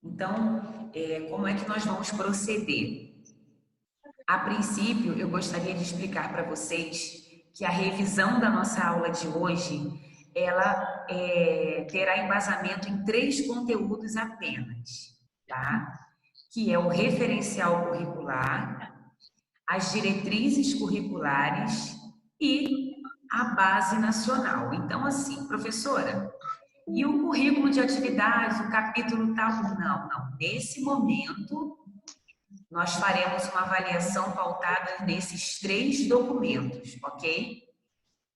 Então, como é que nós vamos proceder? A princípio, eu gostaria de explicar para vocês que a revisão da nossa aula de hoje, ela terá embasamento em 3 conteúdos apenas, tá? Que é o referencial curricular, as diretrizes curriculares e a base nacional. Então, assim, professora, e o currículo de atividades, o capítulo tal? Não, não. Nesse momento, nós faremos uma avaliação pautada nesses 3 documentos, ok?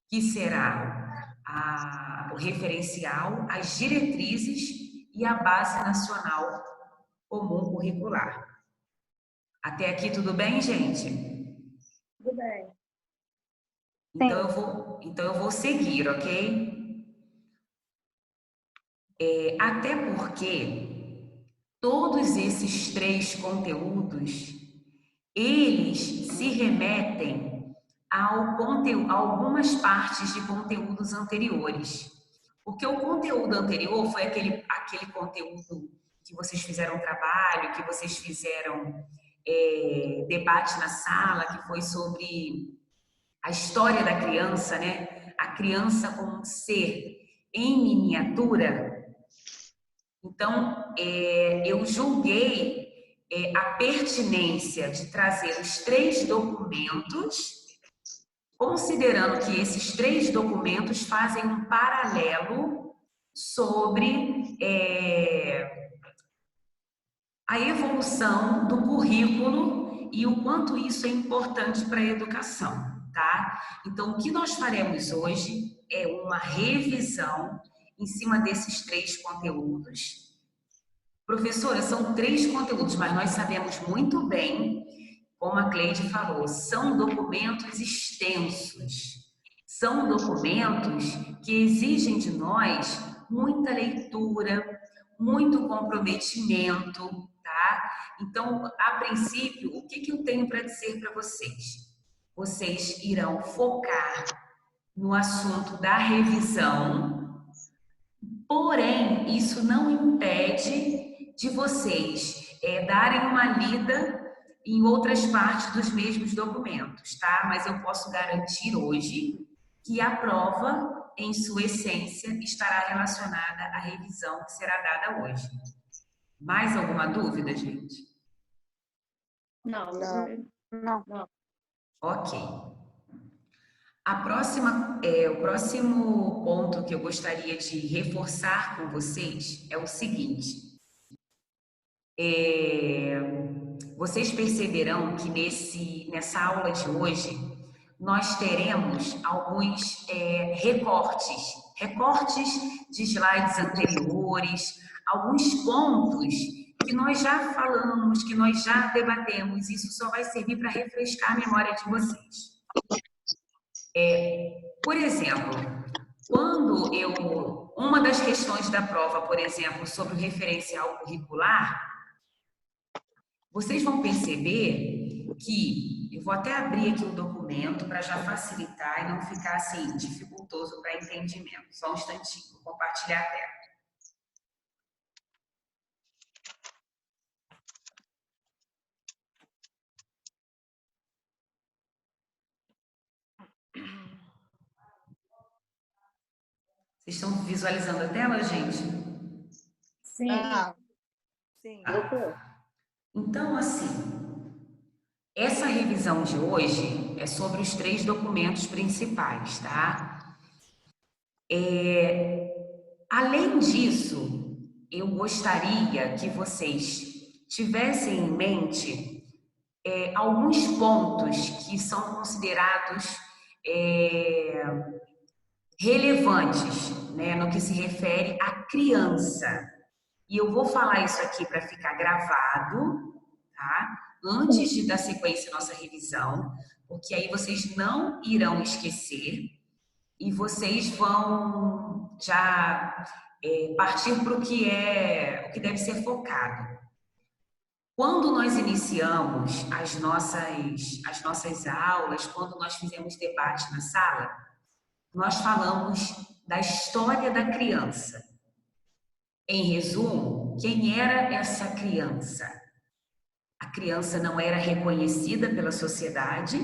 Que será o referencial, as diretrizes e a base nacional comum curricular. Até aqui tudo bem, gente? Tudo bem. Então eu vou seguir, ok? Até porque todos esses 3 conteúdos, eles se remetem a algumas partes de conteúdos anteriores. Porque o conteúdo anterior foi aquele conteúdo que vocês fizeram trabalho, que vocês fizeram debate na sala, que foi sobre a história da criança, né? A criança como um ser em miniatura. Então, eu julguei a pertinência de trazer os 3 documentos, considerando que esses 3 documentos fazem um paralelo sobre a evolução do currículo e o quanto isso é importante para a educação, tá? Então, o que nós faremos hoje é uma revisão em cima desses 3 conteúdos. Professora, são 3 conteúdos, mas nós sabemos muito bem, como a Cleide falou, são documentos extensos. São documentos que exigem de nós muita leitura, muito comprometimento, tá? Então, a princípio, o que eu tenho para dizer para vocês? Vocês irão focar no assunto da revisão, porém, isso não impede de vocês darem uma lida em outras partes dos mesmos documentos, tá? Mas eu posso garantir hoje que a prova, em sua essência, estará relacionada à revisão que será dada hoje. Mais alguma dúvida, gente? Não. Ok. O próximo ponto que eu gostaria de reforçar com vocês é o seguinte. Vocês perceberão que nessa aula de hoje nós teremos alguns recortes de slides anteriores, alguns pontos que nós já falamos, que nós já debatemos. Isso só vai servir para refrescar a memória de vocês. Por exemplo, uma das questões da prova, por exemplo, sobre o referencial curricular, vocês vão perceber que, eu vou até abrir aqui o documento para já facilitar e não ficar assim dificultoso para entendimento. Só um instantinho, vou compartilhar a tela. Vocês estão visualizando a tela, gente? Sim. Sim. Então, assim, essa revisão de hoje é sobre os 3 documentos principais, tá? Além disso, eu gostaria que vocês tivessem em mente alguns pontos que são considerados relevantes, né, no que se refere à criança. E eu vou falar isso aqui para ficar gravado, tá? Antes de dar sequência à nossa revisão, porque aí vocês não irão esquecer e vocês vão já partir para o que deve ser focado. Quando nós iniciamos as nossas aulas, quando nós fizemos debate na sala, nós falamos da história da criança. Em resumo, quem era essa criança? A criança não era reconhecida pela sociedade,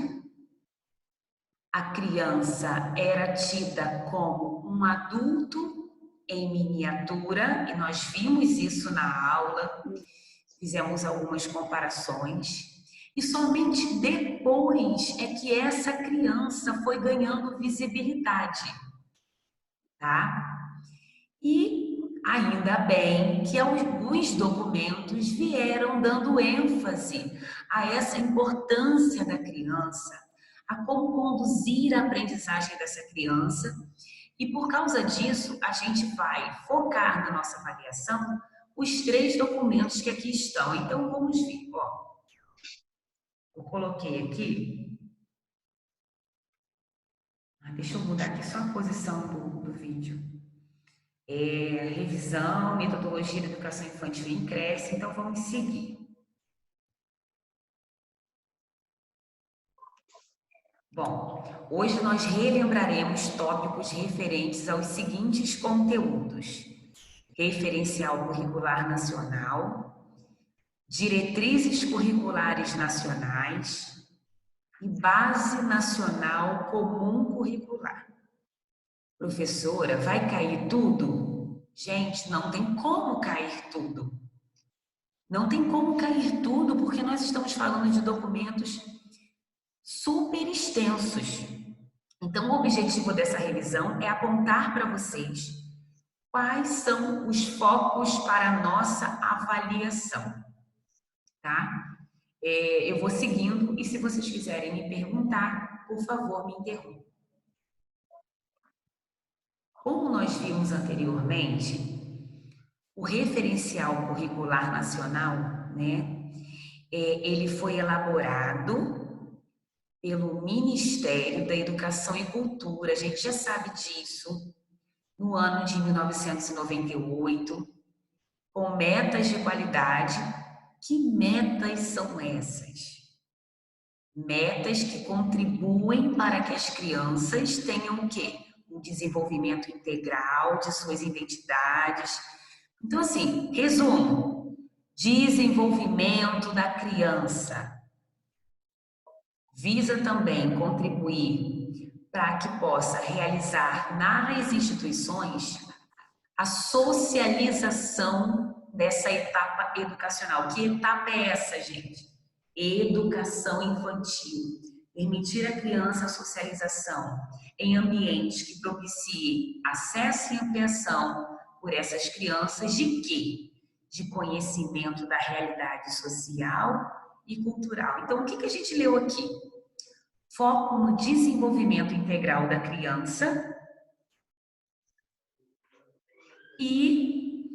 a criança era tida como um adulto em miniatura, e nós vimos isso na aula, fizemos algumas comparações, e somente depois é que essa criança foi ganhando visibilidade, tá? E ainda bem que alguns documentos vieram dando ênfase a essa importância da criança, a como conduzir a aprendizagem dessa criança. E por causa disso, a gente vai focar na nossa avaliação os 3 documentos que aqui estão. Então, vamos ver. Ó, eu coloquei aqui. Deixa eu mudar aqui só a posição do vídeo. Revisão, metodologia da educação infantil em creche, então vamos seguir. Bom, hoje nós relembraremos tópicos referentes aos seguintes conteúdos: referencial curricular nacional, diretrizes curriculares nacionais e base nacional comum curricular. Professora, vai cair tudo? Gente, não tem como cair tudo. Não tem como cair tudo, porque nós estamos falando de documentos super extensos. Então, o objetivo dessa revisão é apontar para vocês quais são os focos para a nossa avaliação, tá? Eu vou seguindo e se vocês quiserem me perguntar, por favor, me interrompam. Como nós vimos anteriormente, o referencial curricular nacional, né, ele foi elaborado pelo Ministério da Educação e Cultura, a gente já sabe disso, no ano de 1998, com metas de qualidade. Que metas são essas? Metas que contribuem para que as crianças tenham o quê? Um desenvolvimento integral de suas identidades. Então, assim, resumo: desenvolvimento da criança visa também contribuir para que possa realizar nas instituições a socialização dessa etapa educacional. Que etapa é essa, gente? Educação infantil. Permitir à criança a socialização em ambientes que propiciem acesso e ampliação por essas crianças de quê? De conhecimento da realidade social e cultural. Então, o que a gente leu aqui? Foco no desenvolvimento integral da criança e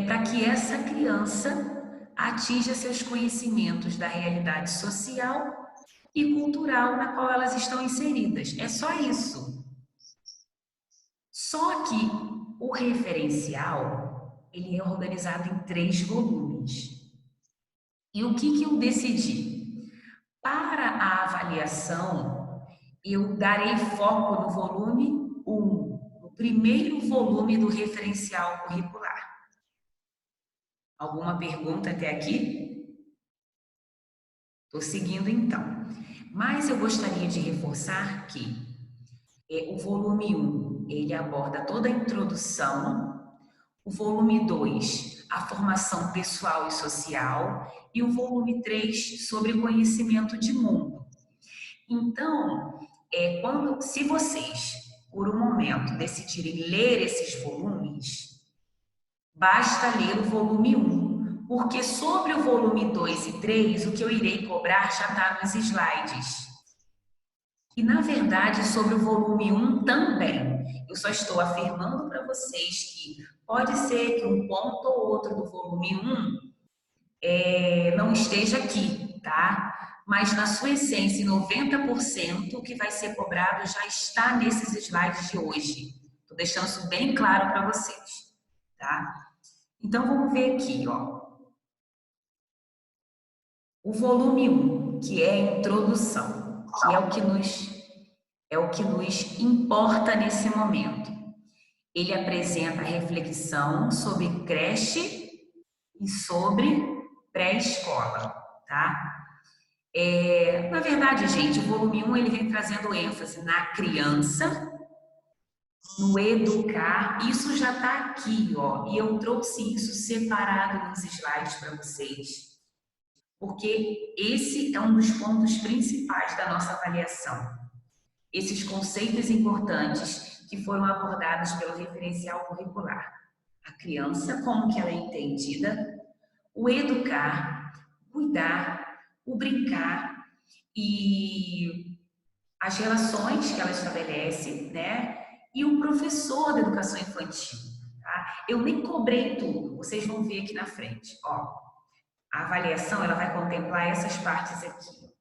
para que essa criança atinja seus conhecimentos da realidade social e cultural na qual elas estão inseridas. É só isso. Só que o referencial, ele é organizado em 3 volumes. E o que eu decidi? Para a avaliação, eu darei foco no volume 1, no primeiro volume do referencial curricular. Alguma pergunta até aqui? Estou seguindo então. Mas eu gostaria de reforçar que o volume 1, ele aborda toda a introdução, o volume 2, a formação pessoal e social, e o volume 3, sobre conhecimento de mundo. Então, se vocês, por um momento, decidirem ler esses volumes, basta ler o volume 1, porque sobre o volume 2 e 3, o que eu irei cobrar já está nos slides. E, na verdade, sobre o volume 1 também. Eu só estou afirmando para vocês que pode ser que um ponto ou outro do volume 1 não esteja aqui, tá? Mas, na sua essência, 90% o que vai ser cobrado já está nesses slides de hoje. Estou deixando isso bem claro para vocês, tá? Então, vamos ver aqui, ó. O volume 1, que é a introdução, que é o que nos importa nesse momento. Ele apresenta reflexão sobre creche e sobre pré-escola, tá? Na verdade, gente, o volume 1 ele vem trazendo ênfase na criança, no educar. Isso já está aqui, ó, e eu trouxe isso separado nos slides para vocês, porque esse é um dos pontos principais da nossa avaliação. Esses conceitos importantes que foram abordados pelo referencial curricular. A criança, como que ela é entendida, o educar, cuidar, o brincar e as relações que ela estabelece, né? E o professor da educação infantil, tá? Eu nem cobrei tudo, vocês vão ver aqui na frente, ó. A avaliação, ela vai contemplar essas partes aqui.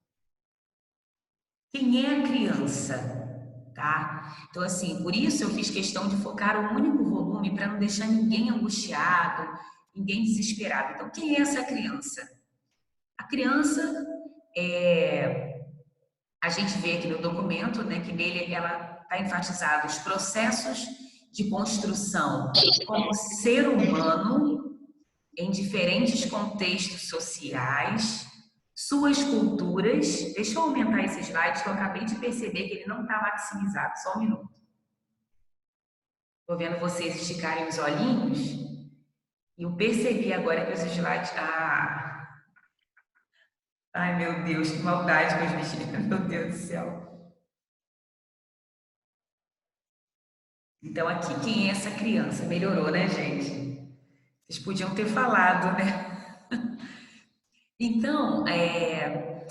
Quem é a criança, tá? Então, assim, por isso eu fiz questão de focar um único volume para não deixar ninguém angustiado, ninguém desesperado. Então, quem é essa criança? A criança a gente vê aqui no documento, né, que nele ela está enfatizado os processos de construção como ser humano em diferentes contextos sociais, suas culturas. Deixa eu aumentar esse slide que eu acabei de perceber que ele não está maximizado. Só um minuto. Estou vendo vocês esticarem os olhinhos e eu percebi agora que os slides... Ai, meu Deus, que maldade com as mexeritas, meu Deus do céu. Então, aqui, quem é essa criança? Melhorou, né, gente? Vocês podiam ter falado, né? Então, é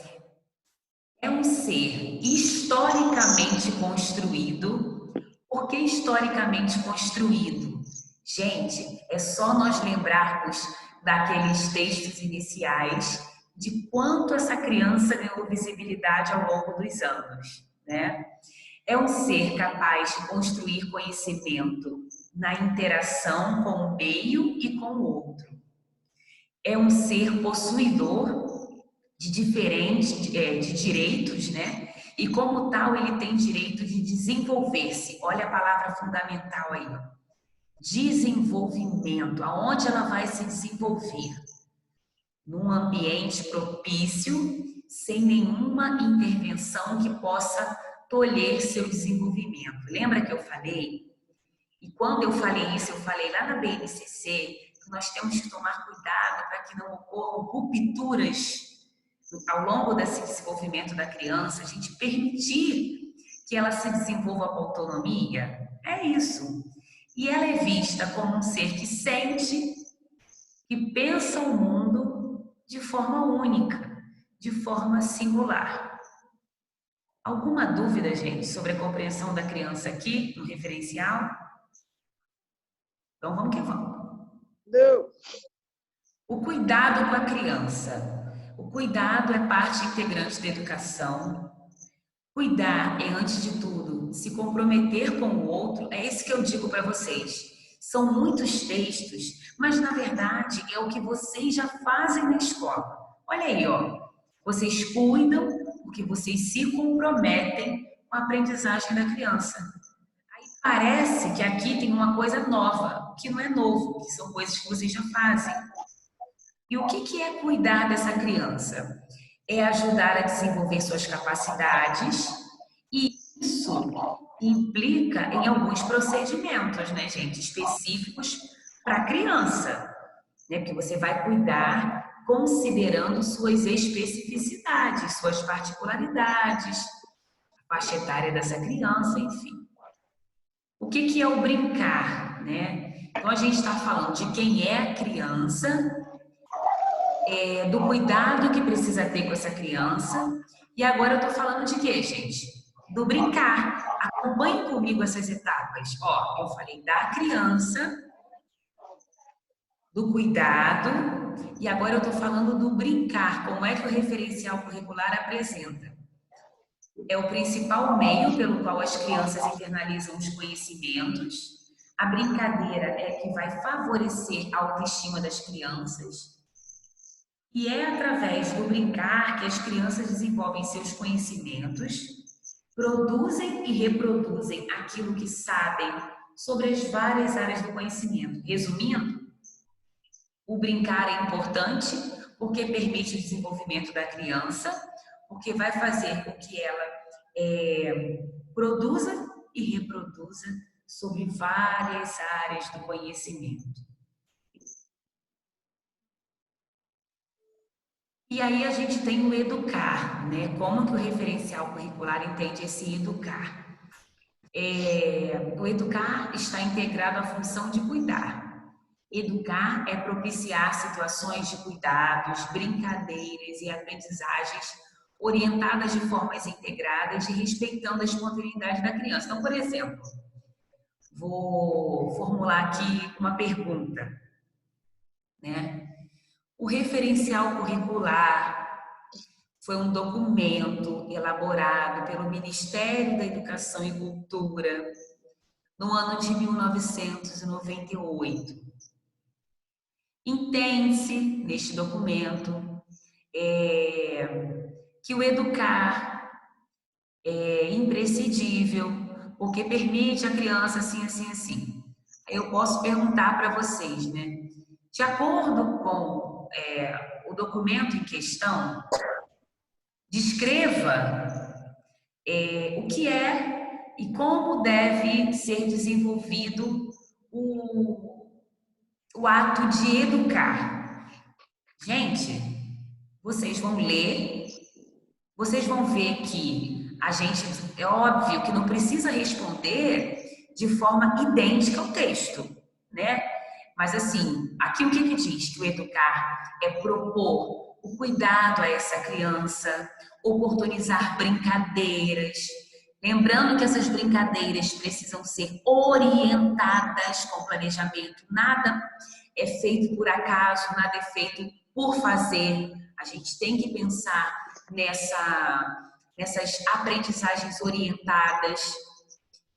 um ser historicamente construído. Por que historicamente construído? Gente, é só nós lembrarmos daqueles textos iniciais de quanto essa criança ganhou visibilidade ao longo dos anos, né? É um ser capaz de construir conhecimento na interação com o meio e com o outro. É um ser possuidor de direitos, né? E como tal, ele tem direito de desenvolver-se. Olha a palavra fundamental aí, ó. Desenvolvimento. Aonde ela vai se desenvolver? Num ambiente propício, sem nenhuma intervenção que possa tolher seu desenvolvimento. Lembra que eu falei? E quando eu falei isso, eu falei lá na BNCC que nós temos que tomar cuidado para que não ocorram rupturas ao longo desse desenvolvimento da criança, a gente permitir que ela se desenvolva com autonomia. É isso. E ela é vista como um ser que sente, que pensa o mundo de forma única, de forma singular. Alguma dúvida, gente, sobre a compreensão da criança aqui no referencial? Então vamos que vamos. Não. O cuidado com a criança. O cuidado é parte integrante da educação. Cuidar é, antes de tudo, se comprometer com o outro. É isso que eu digo para vocês. São muitos textos, mas na verdade é o que vocês já fazem na escola. Olha aí, ó. Vocês cuidam porque vocês se comprometem com a aprendizagem da criança. Aí parece que aqui tem uma coisa nova, que não é novo, que são coisas que vocês já fazem. E o que é cuidar dessa criança? É ajudar a desenvolver suas capacidades, e isso implica em alguns procedimentos, né, gente, específicos para a criança, né? Porque você vai cuidar considerando suas especificidades, suas particularidades, a faixa etária dessa criança, enfim. O que é o brincar, né? Então a gente está falando de quem é a criança, do cuidado que precisa ter com essa criança. E agora eu tô falando de quê, gente? Do brincar. Acompanhe comigo essas etapas. Ó, eu falei da criança, do cuidado, e agora eu tô falando do brincar. Como é que o referencial curricular apresenta? É o principal meio pelo qual as crianças internalizam os conhecimentos. A brincadeira é que vai favorecer a autoestima das crianças. E é através do brincar que as crianças desenvolvem seus conhecimentos, produzem e reproduzem aquilo que sabem sobre as várias áreas do conhecimento. Resumindo, o brincar é importante porque permite o desenvolvimento da criança, porque vai fazer com que ela produza e reproduza sobre várias áreas do conhecimento. E aí a gente tem o educar, né? Como que o referencial curricular entende esse educar? O educar está integrado à função de cuidar. Educar é propiciar situações de cuidados, brincadeiras e aprendizagens orientadas de formas integradas e respeitando a espontaneidade da criança. Então, por exemplo, vou formular aqui uma pergunta, né? O referencial curricular foi um documento elaborado pelo Ministério da Educação e Cultura no ano de 1998. Entende-se neste documento que o educar é imprescindível, porque permite a criança assim, assim, assim. Eu posso perguntar para vocês, né? De acordo com o documento em questão, descreva o que é e como deve ser desenvolvido o ato de educar. Gente, vocês vão ler, vocês vão ver que a gente, é óbvio que não precisa responder de forma idêntica ao texto, né? Mas assim, aqui o que diz? Que o educar é propor o cuidado a essa criança, oportunizar brincadeiras, lembrando que essas brincadeiras precisam ser orientadas com planejamento. Nada é feito por acaso, nada é feito por fazer. A gente tem que pensar nessas aprendizagens orientadas,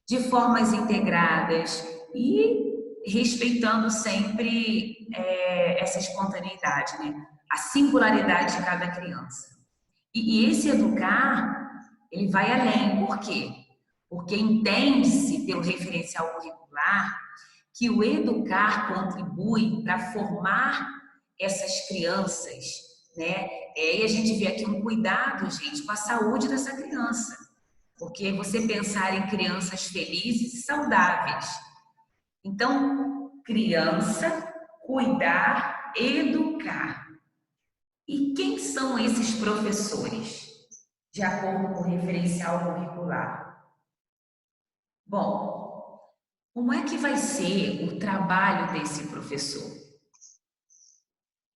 de formas integradas e respeitando sempre essa espontaneidade, né? A singularidade de cada criança. E esse educar, ele vai além. Por quê? Porque entende-se pelo referencial curricular que o educar contribui para formar essas crianças, né? E a gente vê aqui um cuidado, gente, com a saúde dessa criança. Porque você pensar em crianças felizes e saudáveis. Então, criança, cuidar, educar. E quem são esses professores, de acordo com o referencial curricular? Bom, como é que vai ser o trabalho desse professor?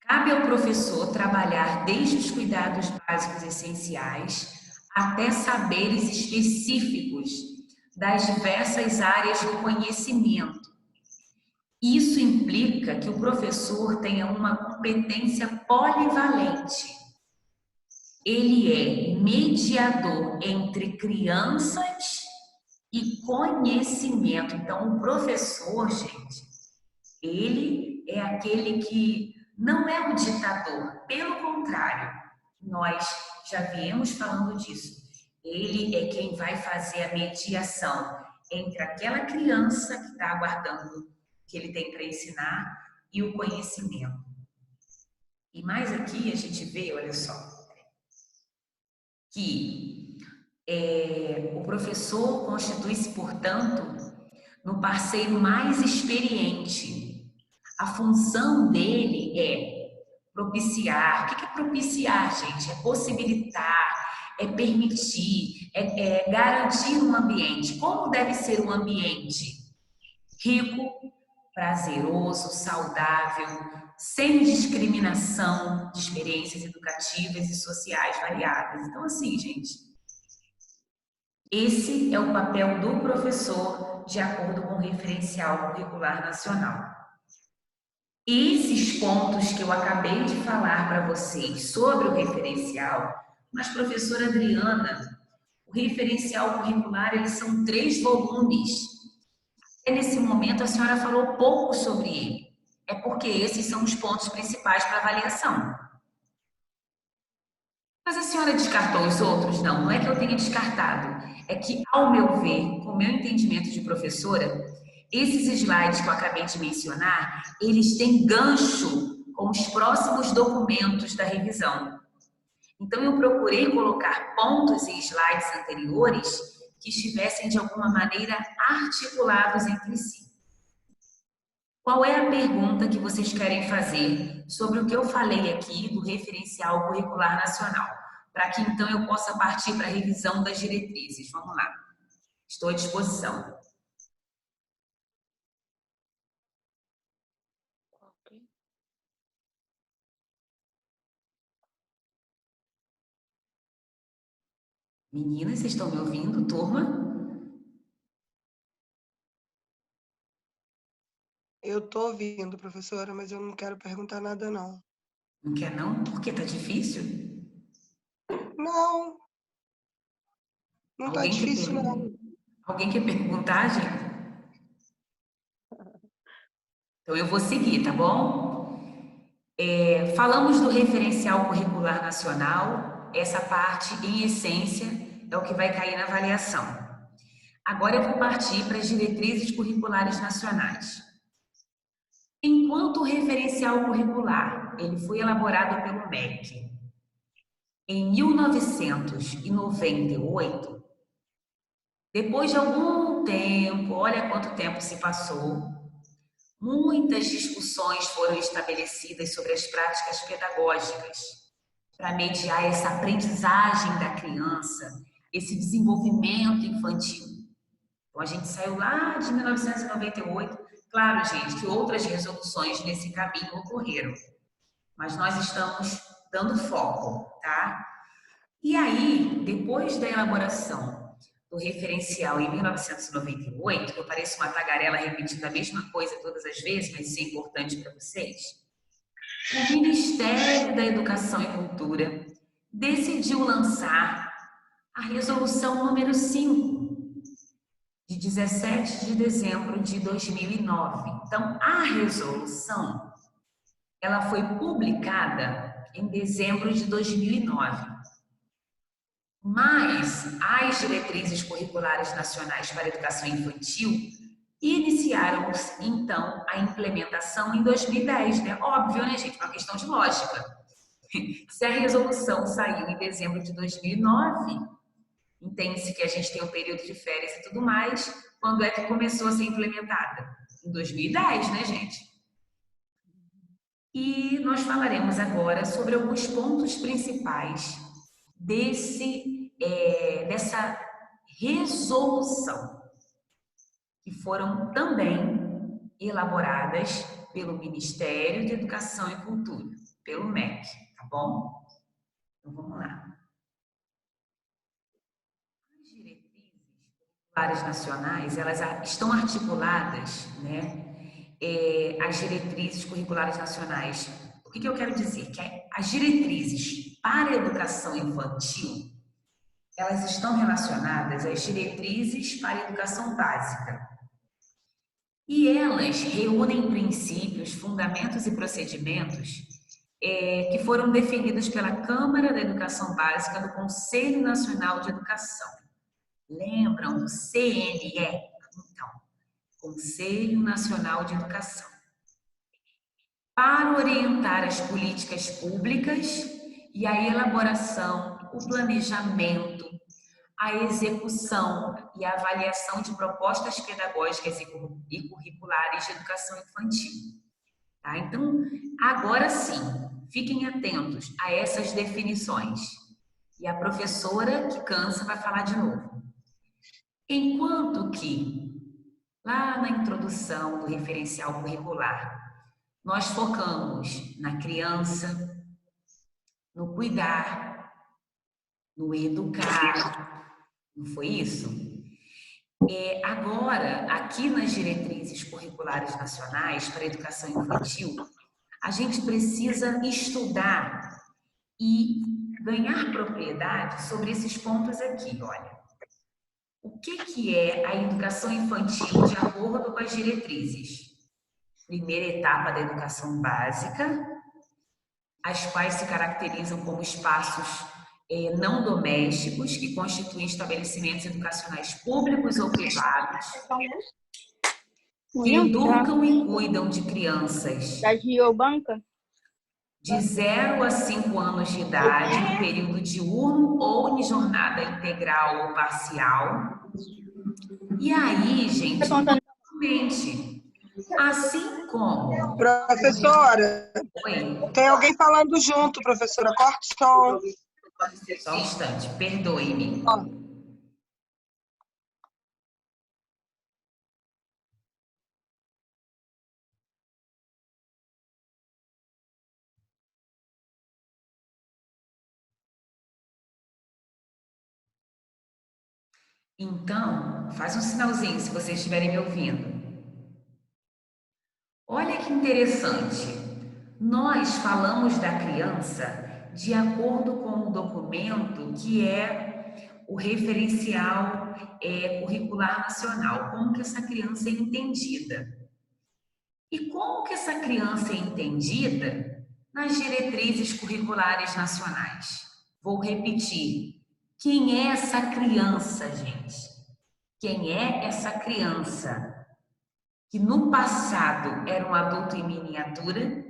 Cabe ao professor trabalhar desde os cuidados básicos essenciais até saberes específicos das diversas áreas do conhecimento. Isso implica que o professor tenha uma competência polivalente. Ele é mediador entre crianças e conhecimento. Então, o professor, gente, ele é aquele que não é o ditador. Pelo contrário, nós já viemos falando disso. Ele é quem vai fazer a mediação entre aquela criança que está aguardando que ele tem para ensinar e o conhecimento. E mais aqui a gente vê, olha só, que o professor constitui-se, portanto, no parceiro mais experiente. A função dele é propiciar. O que é propiciar, gente? É possibilitar, é permitir, é garantir um ambiente. Como deve ser um ambiente? Rico, prazeroso, saudável, sem discriminação de experiências educativas e sociais variadas. Então, assim, gente, esse é o papel do professor de acordo com o referencial curricular nacional. Esses pontos que eu acabei de falar para vocês sobre o referencial, mas, professora Adriana, o referencial curricular, eles são 3 volumes. Nesse momento, a senhora falou pouco sobre ele. É porque esses são os pontos principais para avaliação. Mas a senhora descartou os outros? Não, não é que eu tenha descartado. É que, ao meu ver, com o meu entendimento de professora, Esses slides que eu acabei de mencionar, eles têm gancho com os próximos documentos da revisão. Então, eu procurei colocar pontos e slides anteriores que estivessem, de alguma maneira, articulados entre si. Qual é a pergunta que vocês querem fazer sobre o que eu falei aqui do referencial curricular nacional? Para que, então, eu possa partir para a revisão das diretrizes. Vamos lá. Estou à disposição. Meninas, vocês estão me ouvindo, turma? Eu tô ouvindo, professora, mas eu não quero perguntar nada, não. Não quer não? Porque tá difícil? Não, não tá difícil, não. Alguém quer perguntar, gente? Então eu vou seguir, tá bom? Falamos do referencial curricular nacional. Essa parte, em essência, é o que vai cair na avaliação. Agora eu vou partir para as diretrizes curriculares nacionais. Enquanto o referencial curricular ele foi elaborado pelo MEC em 1998, depois de algum tempo, olha quanto tempo se passou, muitas discussões foram estabelecidas sobre as práticas pedagógicas para mediar essa aprendizagem da criança, esse desenvolvimento infantil. Então, a gente saiu lá de 1998. Claro, gente, que outras resoluções nesse caminho ocorreram, mas nós estamos dando foco, tá? E aí, depois da elaboração do referencial em 1998, eu pareço uma tagarela repetindo a mesma coisa todas as vezes, mas isso é importante para vocês, o Ministério da Educação e Cultura decidiu lançar a resolução número 5, de 17 de dezembro de 2009. Então, a resolução, ela foi publicada em dezembro de 2009. Mas as diretrizes curriculares nacionais para a educação infantil iniciaram, então, a implementação em 2010, né? Óbvio, né, gente? Uma questão de lógica. Se a resolução saiu em dezembro de 2009, entende-se que a gente tem um período de férias e tudo mais, quando é que começou a ser implementada? Em 2010, né, gente? E nós falaremos agora sobre alguns pontos principais dessa resolução, que foram também elaboradas pelo Ministério de Educação e Cultura, pelo MEC, tá bom? Então vamos lá. As diretrizes curriculares nacionais, elas estão articuladas, né? As diretrizes curriculares nacionais. O que eu quero dizer? Que as diretrizes para a educação infantil, elas estão relacionadas às diretrizes para a educação básica. E elas reúnem princípios, fundamentos e procedimentos que foram definidos pela Câmara da Educação Básica do Conselho Nacional de Educação. Lembram do CNE? Então, Conselho Nacional de Educação. Para orientar as políticas públicas e a elaboração, o planejamento, a execução e a avaliação de propostas pedagógicas e curriculares de educação infantil. Tá? Então, agora sim, fiquem atentos a essas definições. E a professora que cansa vai falar de novo. Enquanto que, lá na introdução do referencial curricular, nós focamos na criança, no cuidar, no educar. Não foi isso? Agora, aqui nas diretrizes curriculares nacionais para a educação infantil, a gente precisa estudar e ganhar propriedade sobre esses pontos aqui, olha. O que é a educação infantil de acordo com as diretrizes? Primeira etapa da educação básica, as quais se caracterizam como espaços não domésticos, que constituem estabelecimentos educacionais públicos ou privados. que educam e cuidam de crianças Da Giobanca? de 0 a 5 anos de idade, no período diurno ou em jornada integral ou parcial. E aí, gente, normalmente, assim como... Professora, Oi, tem alguém falando junto, professora. Corte o som. só um instante, perdoe-me. Ó, Então, faz um sinalzinho se vocês estiverem me ouvindo. Olha que interessante. Nós falamos da criança de acordo com o documento que é o referencial curricular nacional, como que essa criança é entendida. E como que essa criança é entendida nas diretrizes curriculares nacionais? Vou repetir. Quem é essa criança, gente? Quem é essa criança? Que no passado era um adulto em miniatura,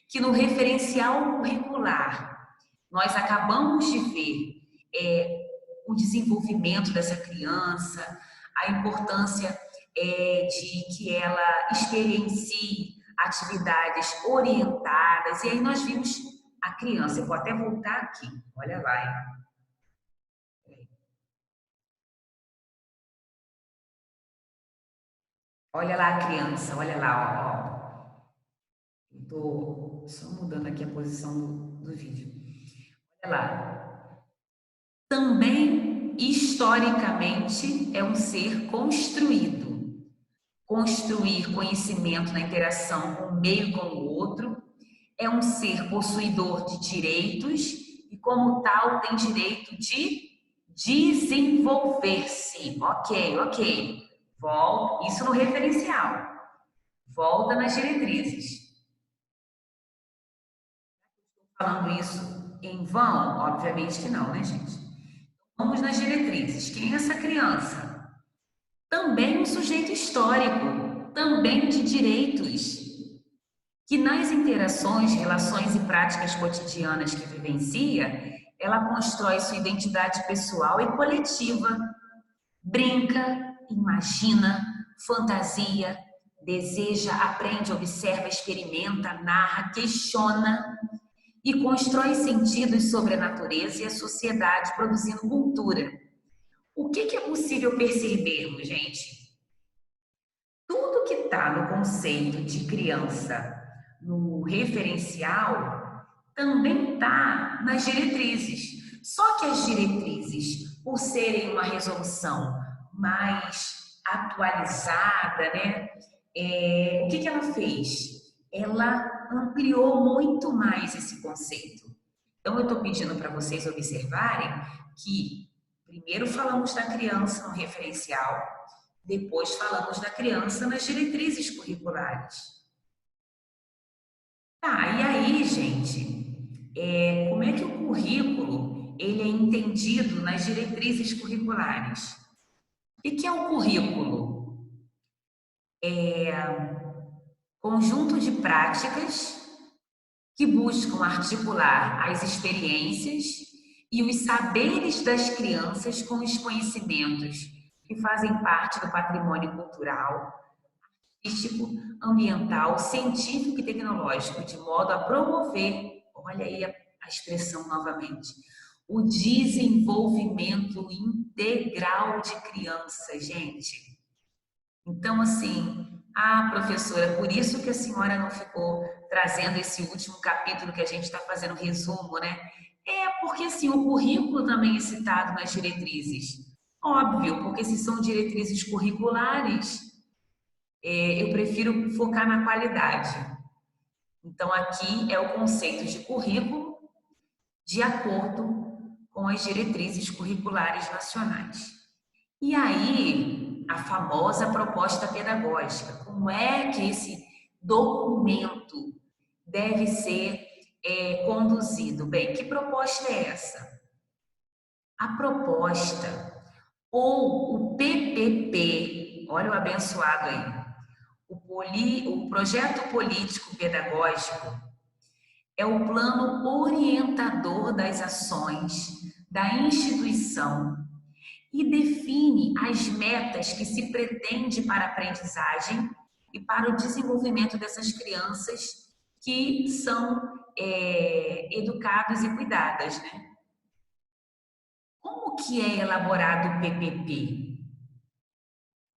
que no referencial curricular nós acabamos de ver o desenvolvimento dessa criança, a importância de que ela experiencie atividades orientadas, e aí nós vimos a criança. Eu vou até voltar aqui, olha lá, hein? Olha lá a criança, olha lá, ó. Estou só mudando aqui a posição do vídeo. Olha lá. Também, historicamente, é um ser construído. Construir conhecimento na interação com o meio e com o outro. É um ser possuidor de direitos e, como tal, tem direito de desenvolver-se. Ok. Volta, isso no referencial. Volta nas diretrizes. Falando isso em vão? Obviamente que não, né, gente? Vamos nas diretrizes. Quem é essa criança? Também um sujeito histórico, também de direitos, que nas interações, relações e práticas cotidianas que vivencia, ela constrói sua identidade pessoal e coletiva. Brinca, imagina, fantasia, deseja, aprende, observa, experimenta, narra, questiona e constrói sentidos sobre a natureza e a sociedade, produzindo cultura. O que é possível percebermos, gente? Tudo que está no conceito de criança, no referencial, também está nas diretrizes. Só que as diretrizes, por serem uma resolução mais atualizada, né? O que ela fez? Ela ampliou muito mais esse conceito. Então, eu estou pedindo para vocês observarem que primeiro falamos da criança no referencial, depois falamos da criança nas diretrizes curriculares. Tá, e aí, gente, como é que o currículo ele é entendido nas diretrizes curriculares? O que é o currículo? Conjunto de práticas que buscam articular as experiências e os saberes das crianças com os conhecimentos que fazem parte do patrimônio cultural, artístico, ambiental, científico e tecnológico, de modo a promover, olha aí a expressão novamente, o desenvolvimento integral de criança, gente. Então, assim, professora, por isso que a senhora não ficou trazendo esse último capítulo que a gente está fazendo resumo, né? Porque, assim, o currículo também é citado nas diretrizes. Óbvio, porque se são diretrizes curriculares, eu prefiro focar na qualidade. Então, aqui é o conceito de currículo de acordo com as diretrizes curriculares nacionais. E aí, a famosa proposta pedagógica. Como é que esse documento deve ser conduzido? Bem, que proposta é essa? A proposta, ou o PPP, olha o abençoado aí, O projeto político pedagógico é o plano orientador das ações da instituição e define as metas que se pretende para a aprendizagem e para o desenvolvimento dessas crianças que são educadas e cuidadas, né? Como que é elaborado o PPP?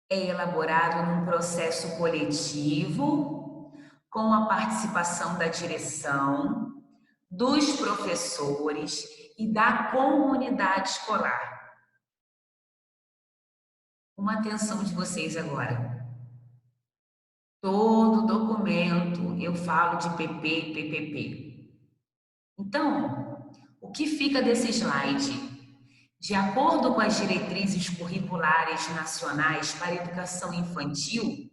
É elaborado num processo coletivo, com a participação da direção, dos professores e da comunidade escolar. Uma atenção de vocês agora. Todo documento eu falo de PP e PPP. Então, o que fica desse slide? De acordo com as diretrizes curriculares nacionais para a educação infantil,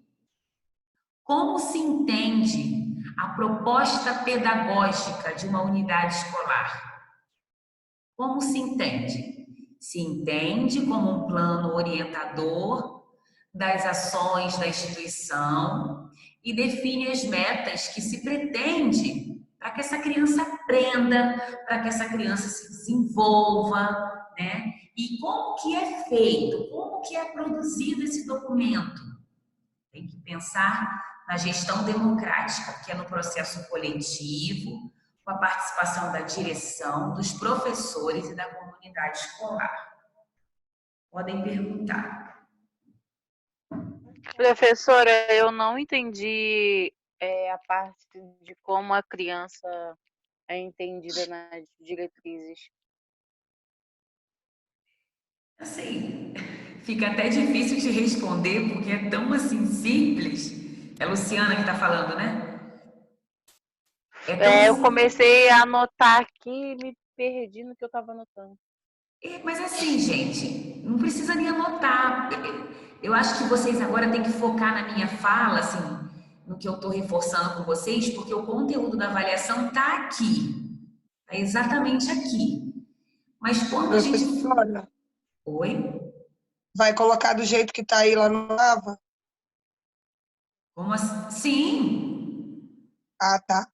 como se entende a proposta pedagógica de uma unidade escolar? Como se entende? Se entende como um plano orientador das ações da instituição e define as metas que se pretende para que essa criança aprenda, para que essa criança se desenvolva, né? E como que é feito, como que é produzido esse documento? Tem que pensar na gestão democrática, que é no processo coletivo, com a participação da direção, dos professores e da comunidade escolar. Podem perguntar. Professora, eu não entendi a parte de como a criança é entendida nas diretrizes. Assim, fica até difícil de responder, porque é tão assim simples. É a Luciana que está falando, né? Eu comecei a anotar aqui e me perdi no que eu estava anotando. Mas assim, gente, não precisa nem anotar. Eu acho que vocês agora têm que focar na minha fala, assim, no que eu estou reforçando com vocês, porque o conteúdo da avaliação está aqui. Está exatamente aqui. Mas quando a gente... Professora, Oi? vai colocar do jeito que está aí lá no AVA? Como assim? Sim! Ah, tá.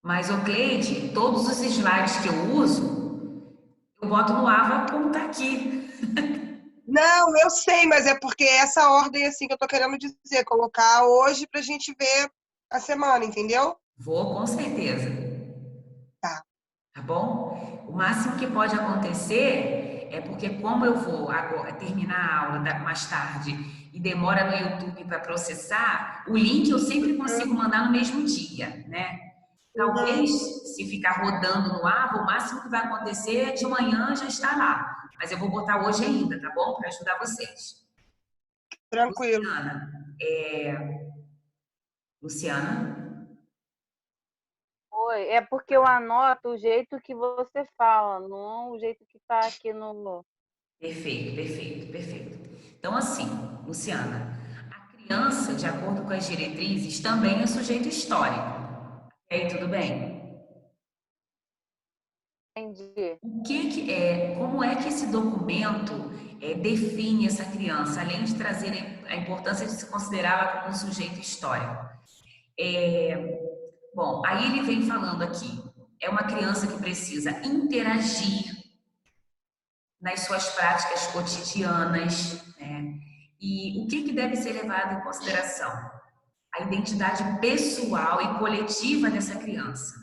Mas, ô Cleide, todos os slides que eu uso, eu boto no AVA como está aqui. Não, eu sei, mas é porque essa ordem assim que eu tô querendo dizer, colocar hoje pra gente ver a semana, entendeu? Vou, com certeza. Tá. Tá bom? O máximo que pode acontecer é porque como eu vou agora terminar a aula mais tarde e demora no YouTube para processar, o link eu sempre consigo mandar no mesmo dia, né? Talvez, se ficar rodando no ar, o máximo que vai acontecer é de manhã já estar lá. Mas eu vou botar hoje ainda, tá bom? Para ajudar vocês. Tranquilo. Luciana? Oi, é porque eu anoto o jeito que você fala, não o jeito que está aqui no... Perfeito, perfeito, perfeito. Então, assim, Luciana, a criança, de acordo com as diretrizes, também é sujeito histórico. E aí, tudo bem? Entendi. Como é que esse documento define essa criança, além de trazer a importância de se considerá-la como um sujeito histórico? Bom, aí ele vem falando aqui, é uma criança que precisa interagir nas suas práticas cotidianas, né? E o que deve ser levado em consideração? A identidade pessoal e coletiva dessa criança.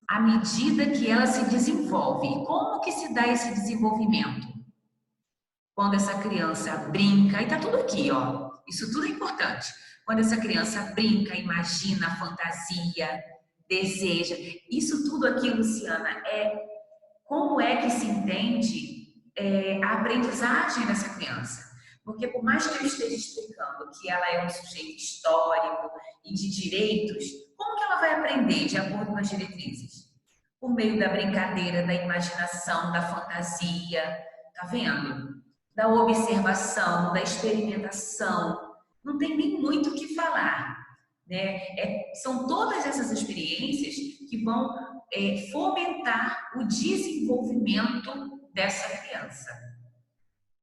À medida que ela se desenvolve. E como que se dá esse desenvolvimento? Quando essa criança brinca, e tá tudo aqui, ó. Isso tudo é importante. Quando essa criança brinca, imagina, fantasia, deseja. Isso tudo aqui, Luciana, como é que se entende a aprendizagem dessa criança. Porque por mais que eu esteja explicando que ela é um sujeito histórico e de direitos, como que ela vai aprender de acordo com as diretrizes? Por meio da brincadeira, da imaginação, da fantasia, tá vendo? Da observação, da experimentação. Não tem nem muito o que falar, né? São todas essas experiências que vão fomentar o desenvolvimento dessa criança.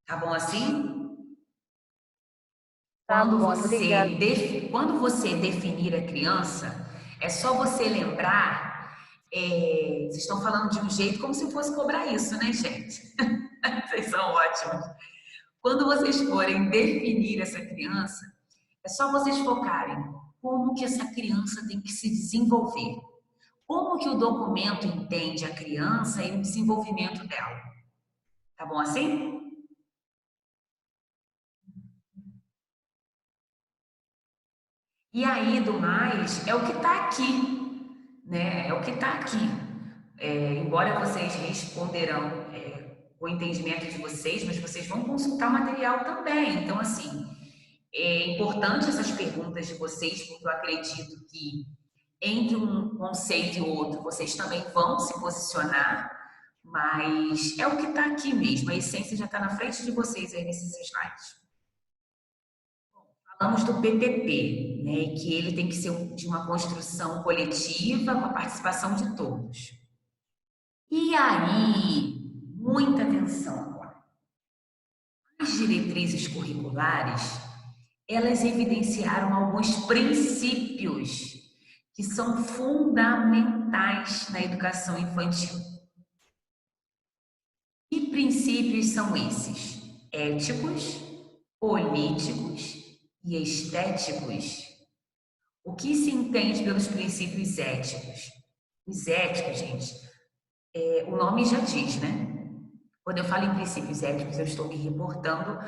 Tá bom assim? Tá Quando bom, obrigada. quando você definir a criança, é só você lembrar. Vocês estão falando de um jeito como se fosse cobrar isso, né, gente? Vocês são ótimos. Quando vocês forem definir essa criança, é só vocês focarem como que essa criança tem que se desenvolver. Como que o documento entende a criança e o desenvolvimento dela. Tá bom assim? E aí, do mais, é o que está aqui, né? É o que está aqui. Embora vocês responderão o entendimento de vocês, mas vocês vão consultar o material também. Então, assim, é importante essas perguntas de vocês, porque eu acredito que entre um conceito e outro, vocês também vão se posicionar, mas é o que está aqui mesmo, a essência já está na frente de vocês aí nesses slides. Falamos do PPP, né, que ele tem que ser de uma construção coletiva com a participação de todos. E aí, muita atenção agora. As diretrizes curriculares, elas evidenciaram alguns princípios que são fundamentais na educação infantil. Que princípios são esses? Éticos, políticos e estéticos. O que se entende pelos princípios éticos? Os éticos, gente, o nome já diz, né? Quando eu falo em princípios éticos, eu estou aqui reportando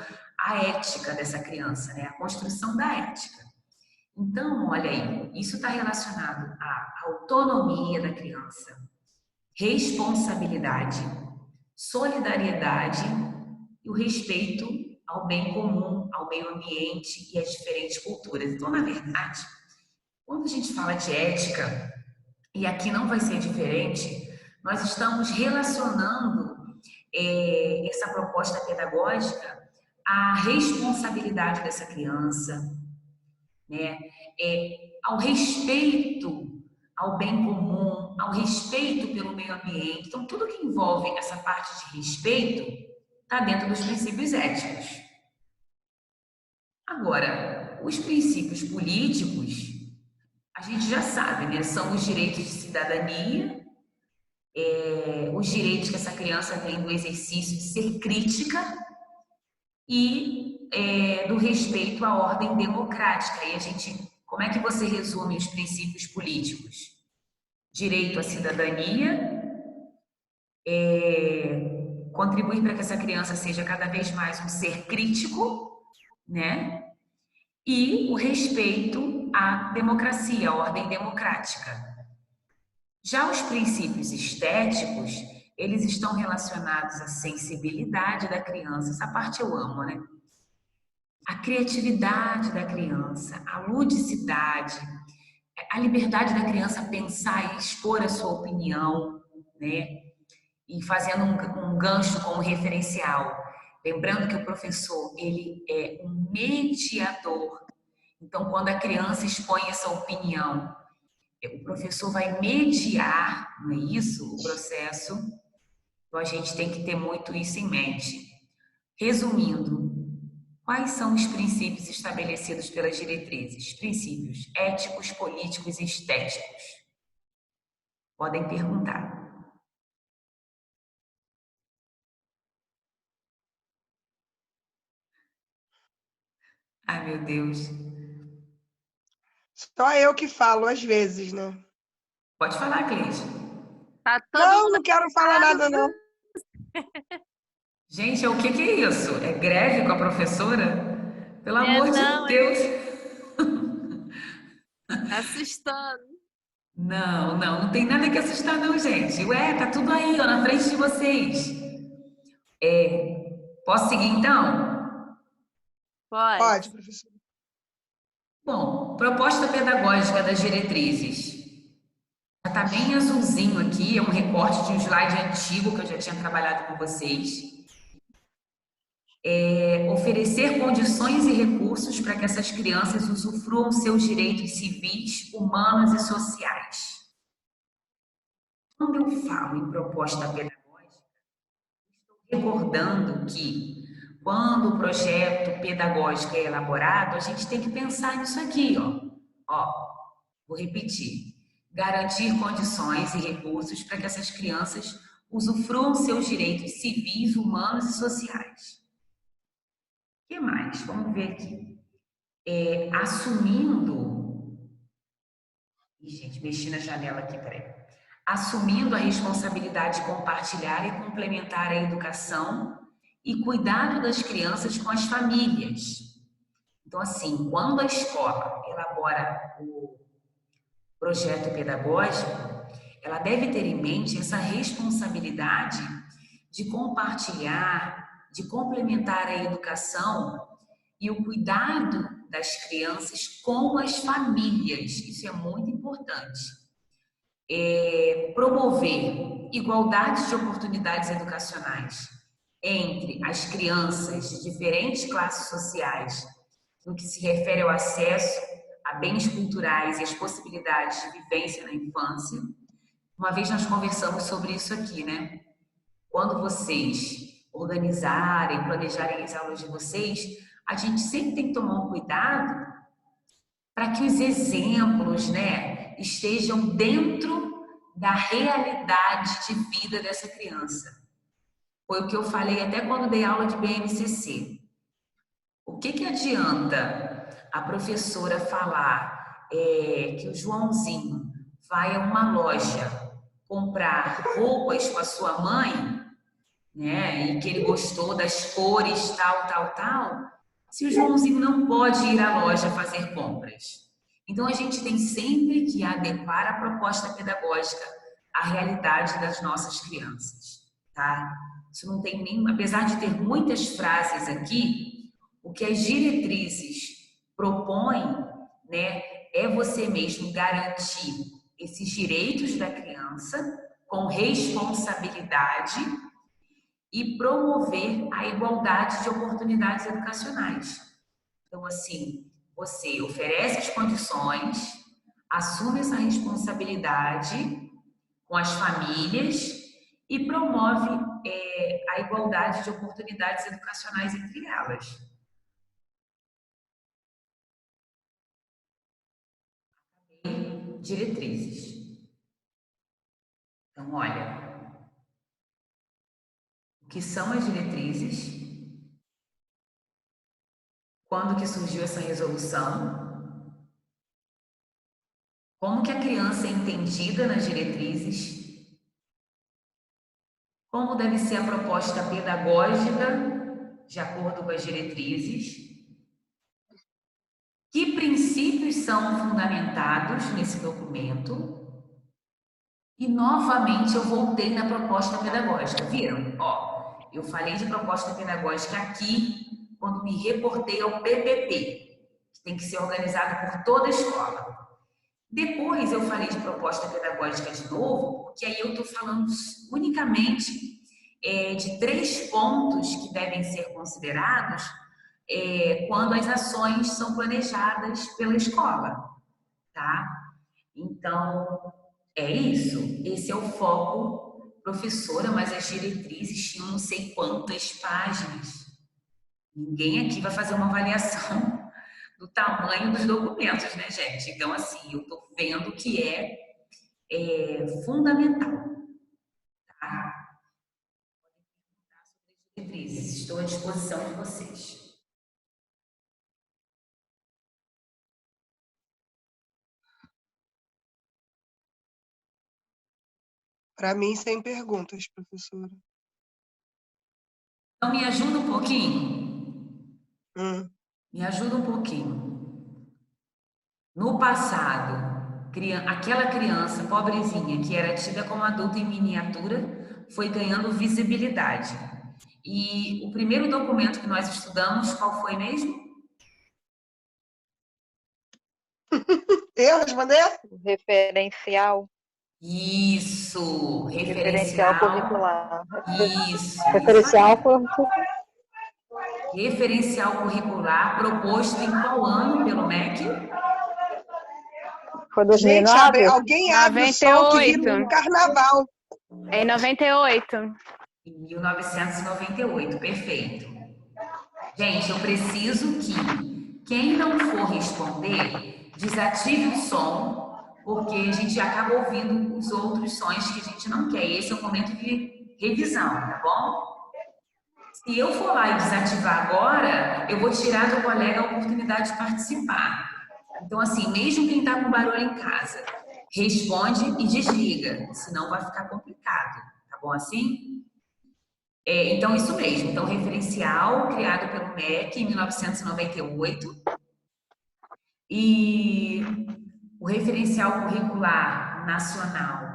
a ética dessa criança, né? A construção da ética. Então, olha aí, isso está relacionado à autonomia da criança, responsabilidade, solidariedade e o respeito ao bem comum, ao meio ambiente e às diferentes culturas. Então, na verdade, quando a gente fala de ética, e aqui não vai ser diferente, nós estamos relacionando essa proposta pedagógica à responsabilidade dessa criança, né? Ao respeito ao bem comum, ao respeito pelo meio ambiente. Então, tudo que envolve essa parte de respeito está dentro dos princípios éticos. Agora, os princípios políticos, a gente já sabe, né? São os direitos de cidadania, os direitos que essa criança tem do exercício de ser crítica e do respeito à ordem democrática. E a gente, como é que você resume os princípios políticos? Direito à cidadania, contribuir para que essa criança seja cada vez mais um ser crítico, né? E o respeito à democracia, à ordem democrática. Já os princípios estéticos, eles estão relacionados à sensibilidade da criança, essa parte eu amo, né? A criatividade da criança, a ludicidade, a liberdade da criança pensar e expor a sua opinião, né? E fazendo um gancho como referencial. Lembrando que o professor, ele é um mediador. Então, quando a criança expõe essa opinião, o professor vai mediar, não é isso? O processo. Então, a gente tem que ter muito isso em mente. Resumindo, quais são os princípios estabelecidos pelas diretrizes? Princípios éticos, políticos e estéticos. Podem perguntar. Ai, meu Deus. Só eu que falo às vezes, né? Pode falar, Cleide. Tá todo Não, mundo não quero falar nada, não. Gente, o que é isso? É greve com a professora? Pelo amor de Deus. assustando. Não tem nada que assustar não, gente. Ué, tá tudo aí, ó, na frente de vocês. Posso seguir então? Pode, professor. Bom, proposta pedagógica das diretrizes. Já tá bem azulzinho aqui, é um recorte de um slide antigo que eu já tinha trabalhado com vocês. Oferecer condições e recursos para que essas crianças usufruam seus direitos civis, humanos e sociais. Quando eu falo em proposta pedagógica, estou recordando que quando o projeto pedagógico é elaborado, a gente tem que pensar nisso aqui, ó. Ó, vou repetir. Garantir condições e recursos para que essas crianças usufruam seus direitos civis, humanos e sociais. O que mais? Vamos ver aqui. Assumindo... Ih, gente, mexi na janela aqui, peraí. Assumindo a responsabilidade de compartilhar e complementar a educação e cuidado das crianças com as famílias. Então, assim, quando a escola elabora o projeto pedagógico, ela deve ter em mente essa responsabilidade de compartilhar, de complementar a educação e o cuidado das crianças com as famílias. Isso é muito importante. Promover igualdade de oportunidades educacionais entre as crianças de diferentes classes sociais, no que se refere ao acesso a bens culturais e as possibilidades de vivência na infância. Uma vez nós conversamos sobre isso aqui, né? Quando vocês organizarem, planejarem as aulas de vocês, a gente sempre tem que tomar um cuidado para que os exemplos, né, estejam dentro da realidade de vida dessa criança. Foi o que eu falei até quando dei aula de BNCC. O que adianta a professora falar que o Joãozinho vai a uma loja comprar roupas com a sua mãe, né, e que ele gostou das cores, tal, se o Joãozinho não pode ir à loja fazer compras? Então, a gente tem sempre que adequar a proposta pedagógica à realidade das nossas crianças, tá? Isso não tem nem... Apesar de ter muitas frases aqui, o que as diretrizes propõem, né, é você mesmo garantir esses direitos da criança com responsabilidade e promover a igualdade de oportunidades educacionais. Então, assim, você oferece as condições, assume essa responsabilidade com as famílias e promove a igualdade de oportunidades educacionais entre elas. Diretrizes. Então, olha, o que são as diretrizes? Quando que surgiu essa resolução? Como que a criança é entendida nas diretrizes? Como deve ser a proposta pedagógica de acordo com as diretrizes? Que princípios são fundamentados nesse documento? E, novamente, eu voltei na proposta pedagógica. Viram? Ó, eu falei de proposta pedagógica aqui quando me reportei ao PPP, que tem que ser organizado por toda a escola. Depois eu falei de proposta pedagógica de novo, porque aí eu estou falando unicamente de 3 pontos que devem ser considerados quando as ações são planejadas pela escola, tá? Então, é isso. Esse é o foco, professora, mas as diretrizes tinham não sei quantas páginas. Ninguém aqui vai fazer uma avaliação do tamanho dos documentos, né, gente? Então, assim, eu estou vendo que é fundamental, tá? Diretrizes, estou à disposição de vocês. Para mim, sem perguntas, professora. Então, me ajuda um pouquinho? Me ajuda um pouquinho. No passado, aquela criança pobrezinha que era tida como adulta em miniatura foi ganhando visibilidade. E o primeiro documento que nós estudamos, qual foi mesmo? Eu responder? Referencial. Isso, Referencial curricular. Isso. Referencial curricular. Referencial curricular proposto em qual ano pelo MEC? Foi Gente, 2009? alguém abre o som que vira um carnaval. Em 98. Em 1998, perfeito. Gente, eu preciso que quem não for responder, desative o som, porque a gente acaba ouvindo os outros sons que a gente não quer. Esse é o momento de revisão, tá bom? Se eu for lá e desativar agora, eu vou tirar do colega a oportunidade de participar. Então, assim, mesmo quem está com barulho em casa, responde e desliga, senão vai ficar complicado, tá bom assim? Então, isso mesmo. Então, referencial criado pelo MEC em 1998 e o referencial curricular nacional,